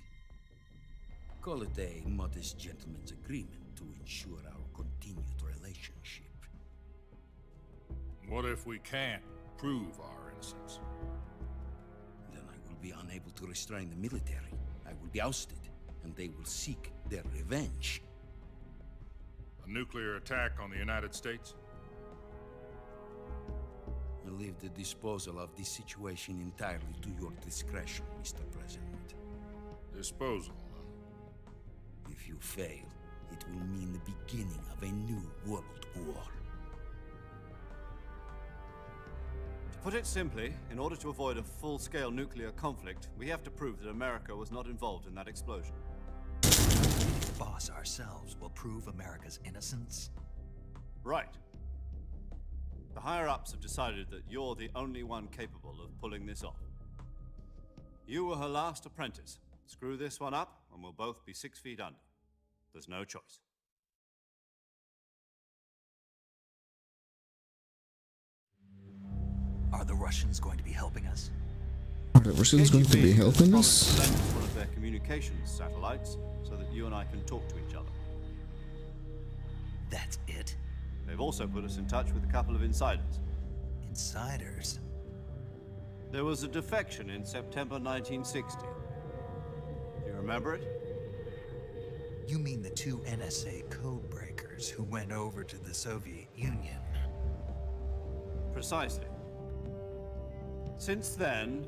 Call it a modest gentleman's agreement to ensure our continued relationship. What if we can't prove our innocence? Then I will be unable to restrain the military. I will be ousted, and they will seek their revenge. A nuclear attack on the United States? I leave the disposal of this situation entirely to your discretion, Mr. President. Disposal, huh? If you fail, it will mean the beginning of a new world war. To put it simply, in order to avoid a full-scale nuclear conflict, we have to prove that America was not involved in that explosion. The boss ourselves will prove America's innocence? Right. The higher-ups have decided that you're the only one capable of pulling this off. You were her last apprentice. Screw this one up, and we'll both be 6 feet under. There's no choice. Are the Russians going to be helping us? Are the Russians going to be helping us? Promised to lend us one of their communications satellites so that you and I can talk to each other. That's it? They've also put us in touch with a couple of insiders. Insiders? There was a defection in September 1960. Do you remember it? You mean the 2 NSA codebreakers who went over to the Soviet Union? Precisely. Since then,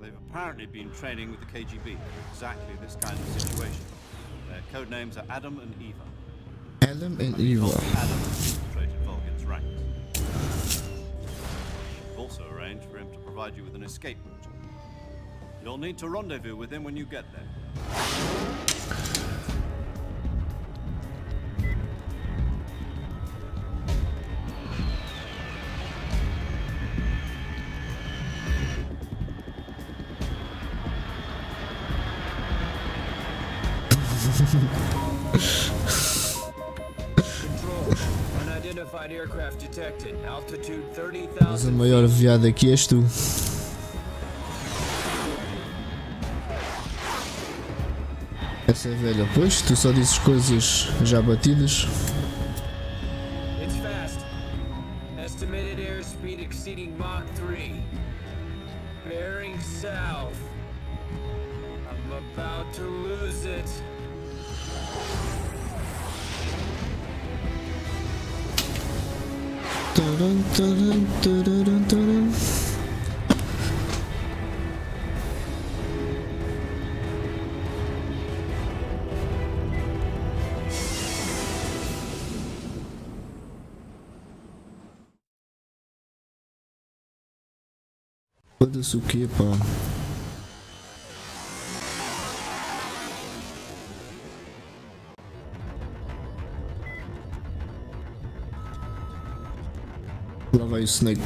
they've apparently been training with the KGB for exactly this kind of situation. Their code names are Adam and Eva. Adam and Eva. Adam infiltrated Volgin's ranks. We've also arranged for him to provide you with an escape route. You'll need to rendezvous with him when you get there. Control. Unidentified aircraft detected. Altitude Mas a 30,000 maior viada aqui és tu. Essa velha, pois, tu só dizes coisas já batidas. It's fast. Estimated airspeed exceeding Mach 3. Bearing south. I'm about to lose it. Taran, taran, taran, taran. Foda-se o quê, pá? vai o Snake.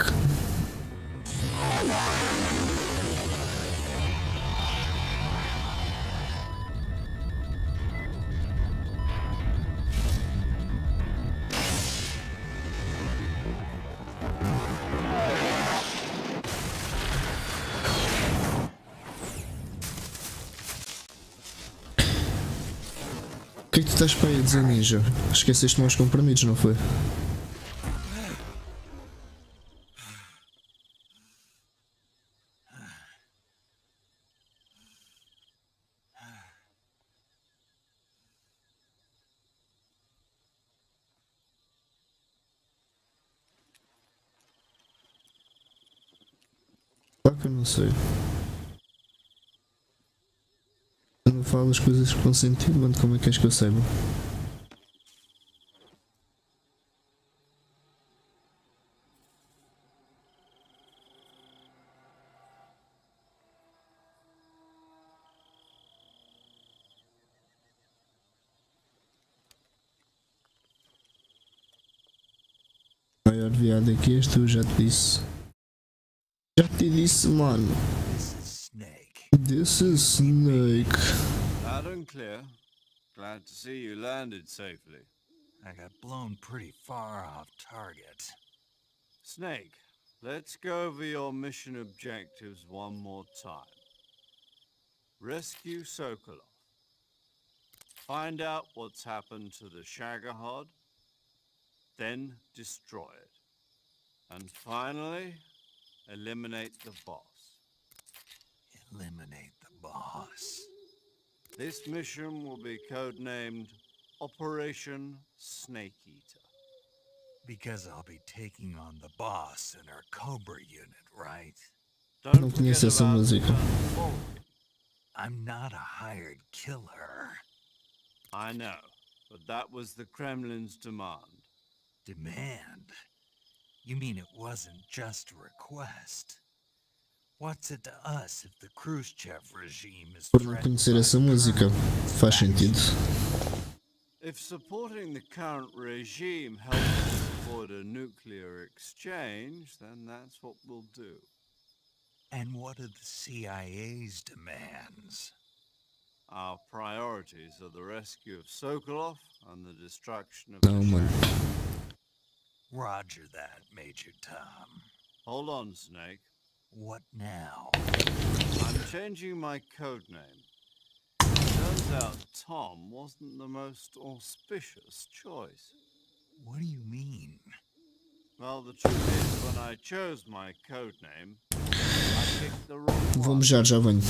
O que é que tu estás para aí a dizer, ninja? Esqueceste nós comprimidos, não foi? Claro que eu não sei. Eu não falo as coisas com sentido, mano, como é que és que eu saiba? O maior viado é que és tu, já te disse. Já te disse, mano. This is Snake. Loud and clear. Glad to see you landed safely. I got blown pretty far off target. Snake, let's go over your mission objectives one more time. Rescue Sokolov. Find out what's happened to the Shagohod. Then destroy it. And finally, eliminate the boss. Eliminate the boss. This mission will be codenamed Operation Snake Eater. Because I'll be taking on the boss in our Cobra unit, right? Não Don't conheço forget essa about música. Colonel Volgin. I'm not a hired killer. I know, but that was the Kremlin's demand. Demand? You mean it wasn't just a request? What's it to us if the Khrushchev regime is Por não conhecer essa música, faz sentido. If supporting the current regime helps us avoid a nuclear exchange, then that's what we'll do. And what are the CIA's demands? Our priorities are the rescue of Sokolov and the destruction of Não, the mano. Roger that, Major Tom. Hold on, Snake. What now? I'm changing my code name. Turns out Tom wasn't the most auspicious choice. What do you mean? Well, the truth is, when I chose my code name, I picked the wrong Vou one. mejar, já venho.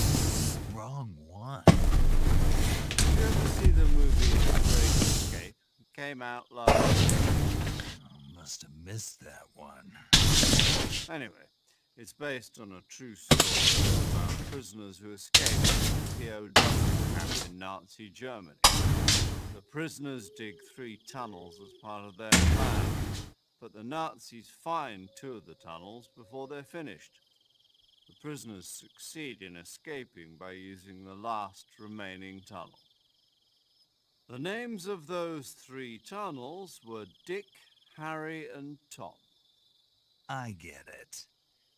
Wrong one. Did you ever see the movie The Great Escape? It came out last I must have missed that one. Anyway, it's based on a true story about prisoners who escaped from the POW camp in Nazi Germany. The prisoners dig 3 tunnels as part of their plan, but the Nazis find 2 of the tunnels before they're finished. The prisoners succeed in escaping by using the last remaining tunnel. The names of those 3 tunnels were Dick, Harry, and Tom. I get it.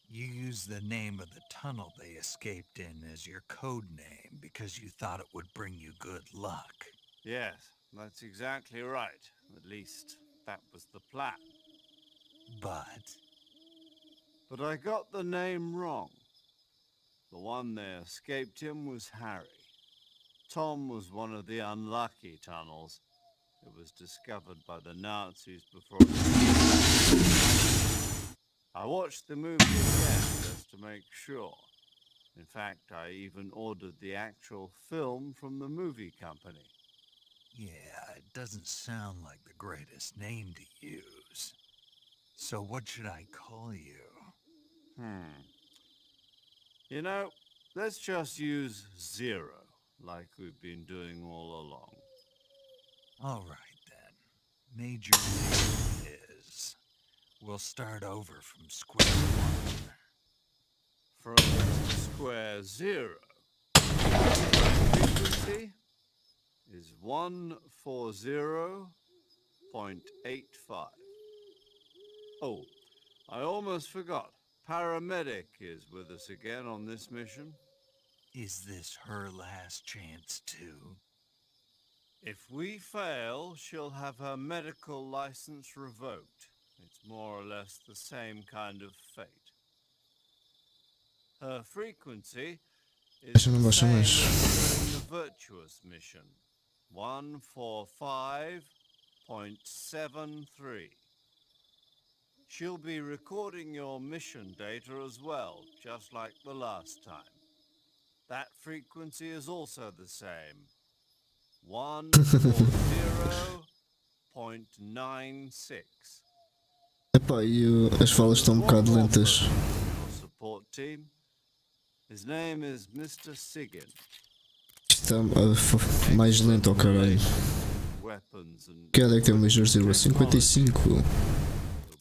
You used the name of the tunnel they escaped in as your code name because you thought it would bring you good luck. Yes, that's exactly right. At least, that was the plan. But I got the name wrong. The one they escaped in was Harry. Tom was one of the unlucky tunnels. It was discovered by the Nazis before it was... I watched the movie again just to make sure. In fact, I even ordered the actual film from the movie company. yeah, it doesn't sound like the greatest name to use. So what should I call you? You know, let's just use Zero, like we've been doing all along. All right then. Major name is. We'll start over from square one. From square 0. Frequency is 140.85. Oh, I almost forgot. Paramedic is with us again on this mission. Is this her last chance, too? If we fail, she'll have her medical license revoked. It's more or less the same kind of fate. Her frequency is Deixa não the baixa same mais. as during the Virtuous mission. 145.73. She'll be recording your mission data as well, just like the last time. That frequency is also the same. 140.96. Epá, e as falas estão um bocado lentas. Your support team. His name is Mr. Sigyn. Está mais lento ao caralho. Weapons and Que é que tem o Major Zero? 55. He'll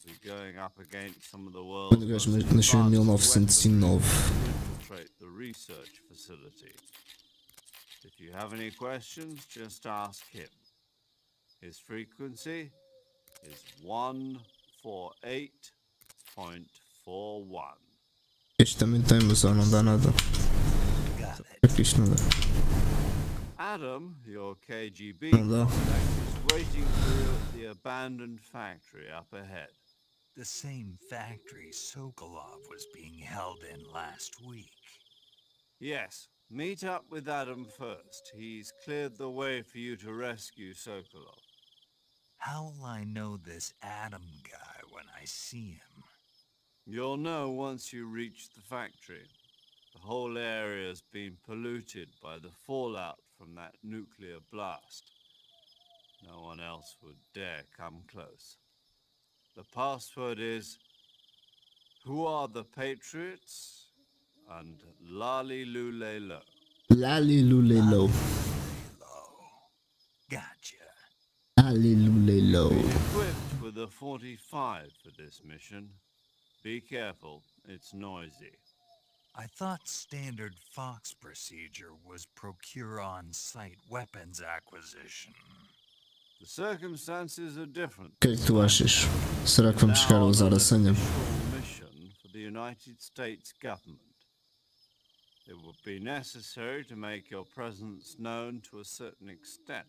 be going up against some of the world's Quando o gajo nasceu em 1909. infiltrate the research facility. If you have any questions, just ask him. His frequency is 148.41. Este também tem, mas só não dá nada. É que isto não dá. Adam, your KGB Não dá. contact, is waiting for you at the abandoned factory up ahead. The same factory Sokolov was being held in last week. Yes, meet up with Adam first. He's cleared the way for you to rescue Sokolov. How will I know this Adam guy when I see him? You'll know once you reach the factory. The whole area's been polluted by the fallout from that nuclear blast. No one else would dare come close. The password is, "Who are the Patriots?" and Lali Lule Lo. Lalilulelo. Gotcha. Lalilulelo. Equipped with a 45 for this mission. Be careful, it's noisy. I thought standard Fox procedure was procure on-site weapons acquisition. The circumstances are different. O que é que tu achas? Será que vamos chegar a usar a senha? Mission for the United States government. It would be necessary to make your presence known to a certain extent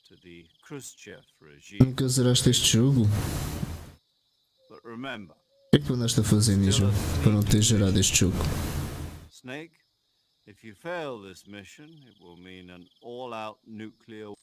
to the Khrushchev regime. Nunca zeraste este jogo? But remember, O que é que tu andaste a fazer, Ninja, para não ter gerado este jogo? Snake, if you fail this mission, it will mean an all-out nuclear.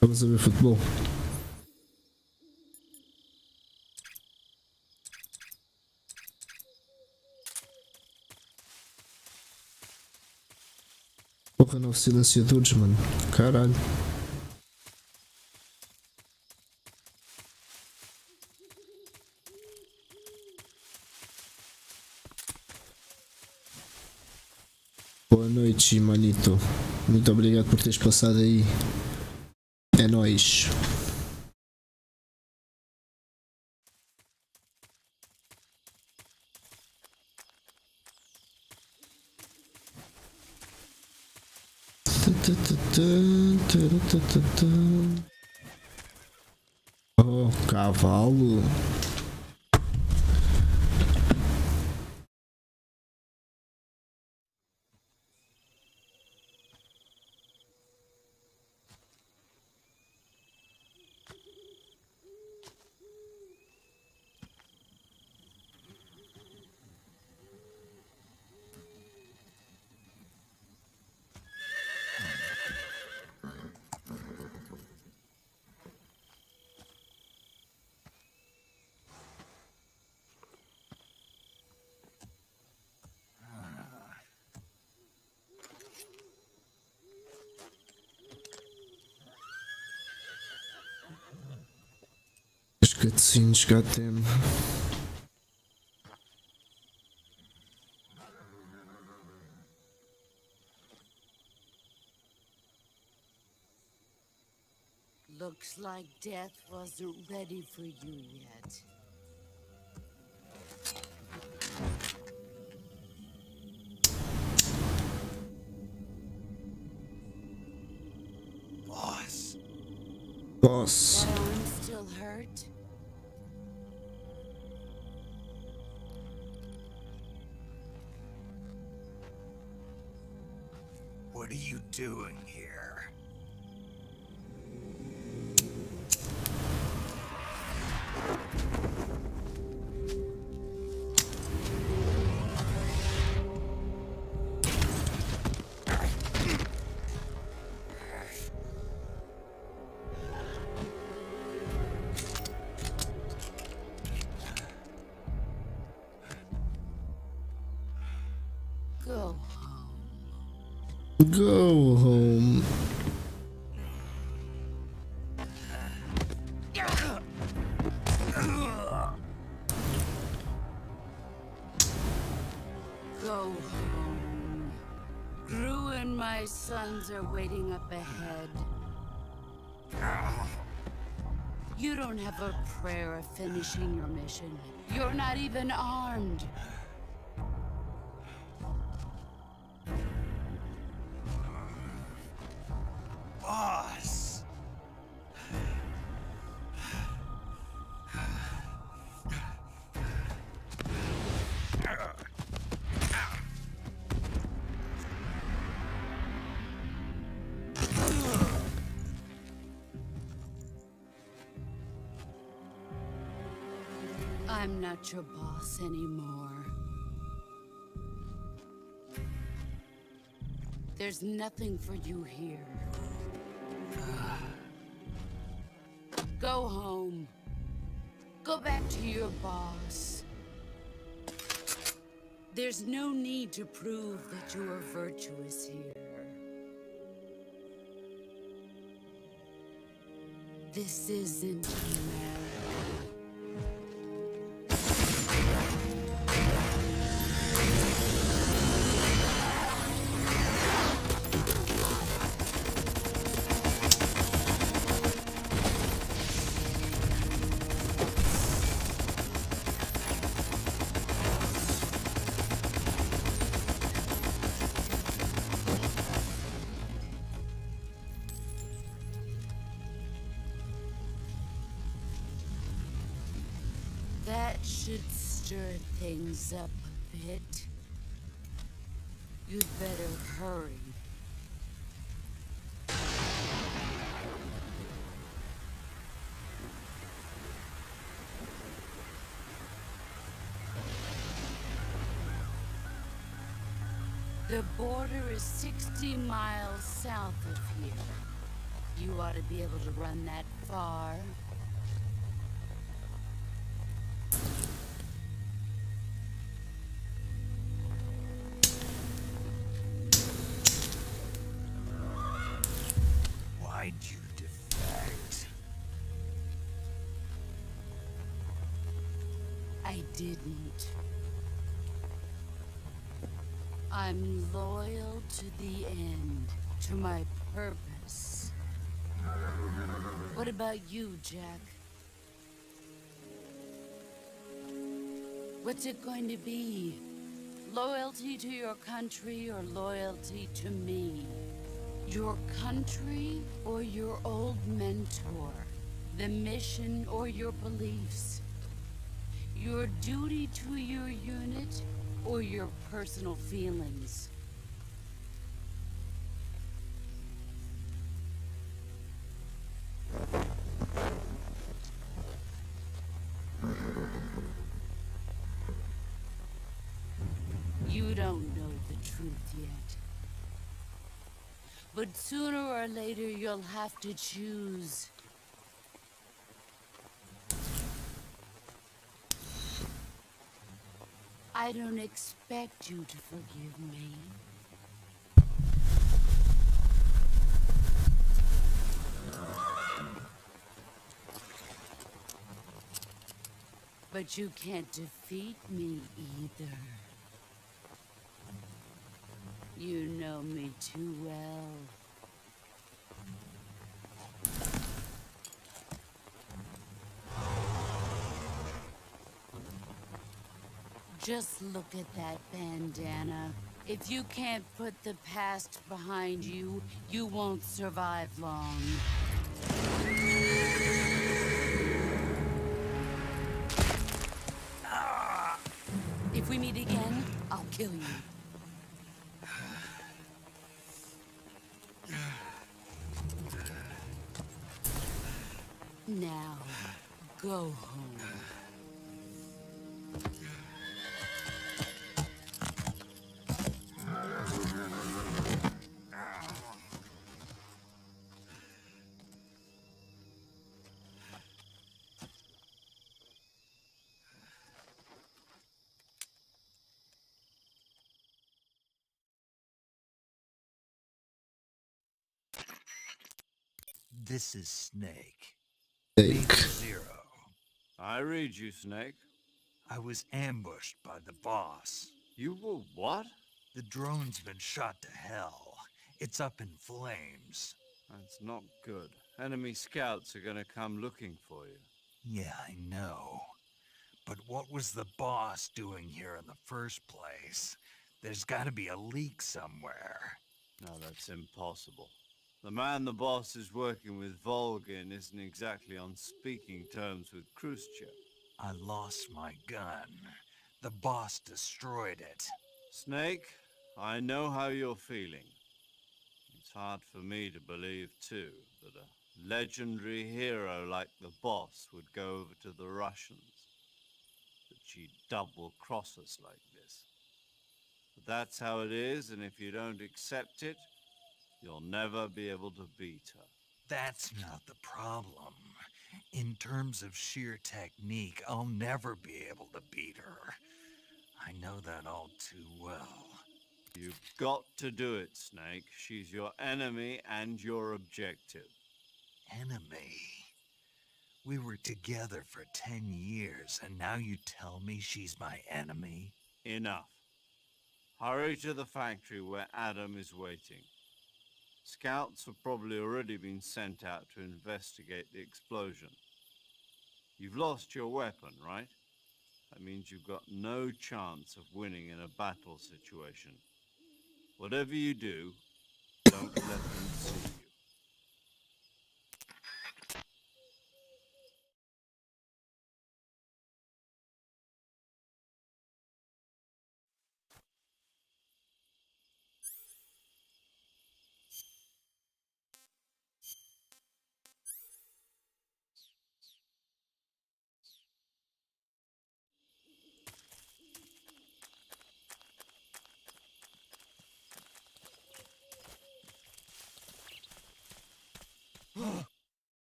Vamos a ver futebol. Porra, 9 silenciadores, mano. Caralho. Boa noite, manito. Muito obrigado por teres passado aí. É nóis. Oh, cavalo. Os cutscenes cá tem. Looks like death wasn't ready for you yet. Boss. Boss. That arm still hurt? What are you doing here? Go. Go home. Go home. Gru and my sons are waiting up ahead. You don't have a prayer of finishing your mission. You're not even armed. Boss. I'm not your boss anymore. There's nothing for you here. Go home. Go back to your boss. There's no need to prove that you are virtuous here. This isn't America. That should stir things up a bit. You'd better hurry. The border is 60 miles south of here. You ought to be able to run that far. Why'd you defect? I didn't. I'm loyal to the end, to my purpose. What about you, Jack? What's it going to be? Loyalty to your country or loyalty to me? Your country or your old mentor? The mission or your beliefs? Your duty to your unit or your personal feelings? You don't know the truth yet. But sooner or later you'll have to choose. I don't expect you to forgive me. But you can't defeat me either. You know me too well. Just look at that bandana. If you can't put the past behind you, you won't survive long. If we meet again, I'll kill you. Now, go home. This is Snake. Snake. Zero. I read you, Snake. I was ambushed by the boss. You were what? The drone's been shot to hell. It's up in flames. That's not good. Enemy scouts are gonna come looking for you. Yeah, I know. But what was the boss doing here in the first place? There's gotta be a leak somewhere. No, that's impossible. The man the boss is working with, Volgin, isn't exactly on speaking terms with Khrushchev. I lost my gun. The boss destroyed it. Snake, I know how you're feeling. It's hard for me to believe, too, that a legendary hero like the boss would go over to the Russians. That she'd double-cross us like this. But that's how it is, and if you don't accept it, you'll never be able to beat her. That's not the problem. In terms of sheer technique, I'll never be able to beat her. I know that all too well. You've got to do it, Snake. She's your enemy and your objective. Enemy? We were together for 10 years, and now you tell me she's my enemy? Enough. Hurry to the factory where Adam is waiting. Scouts have probably already been sent out to investigate the explosion. You've lost your weapon, right? That means you've got no chance of winning in a battle situation. Whatever you do, don't let them see you.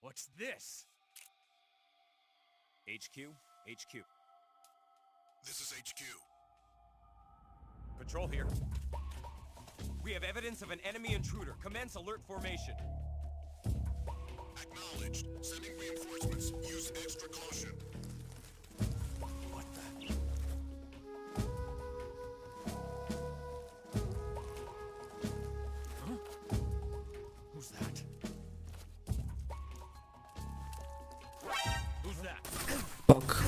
What's this? HQ? HQ. This is HQ. Patrol here. We have evidence of an enemy intruder. Commence alert formation. Acknowledged. Sending reinforcements. Use extra caution. What the? Huh? Who's that? Who's that? Fuck.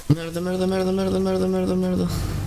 Merda, merda, merda, merda, merda, merda, merda.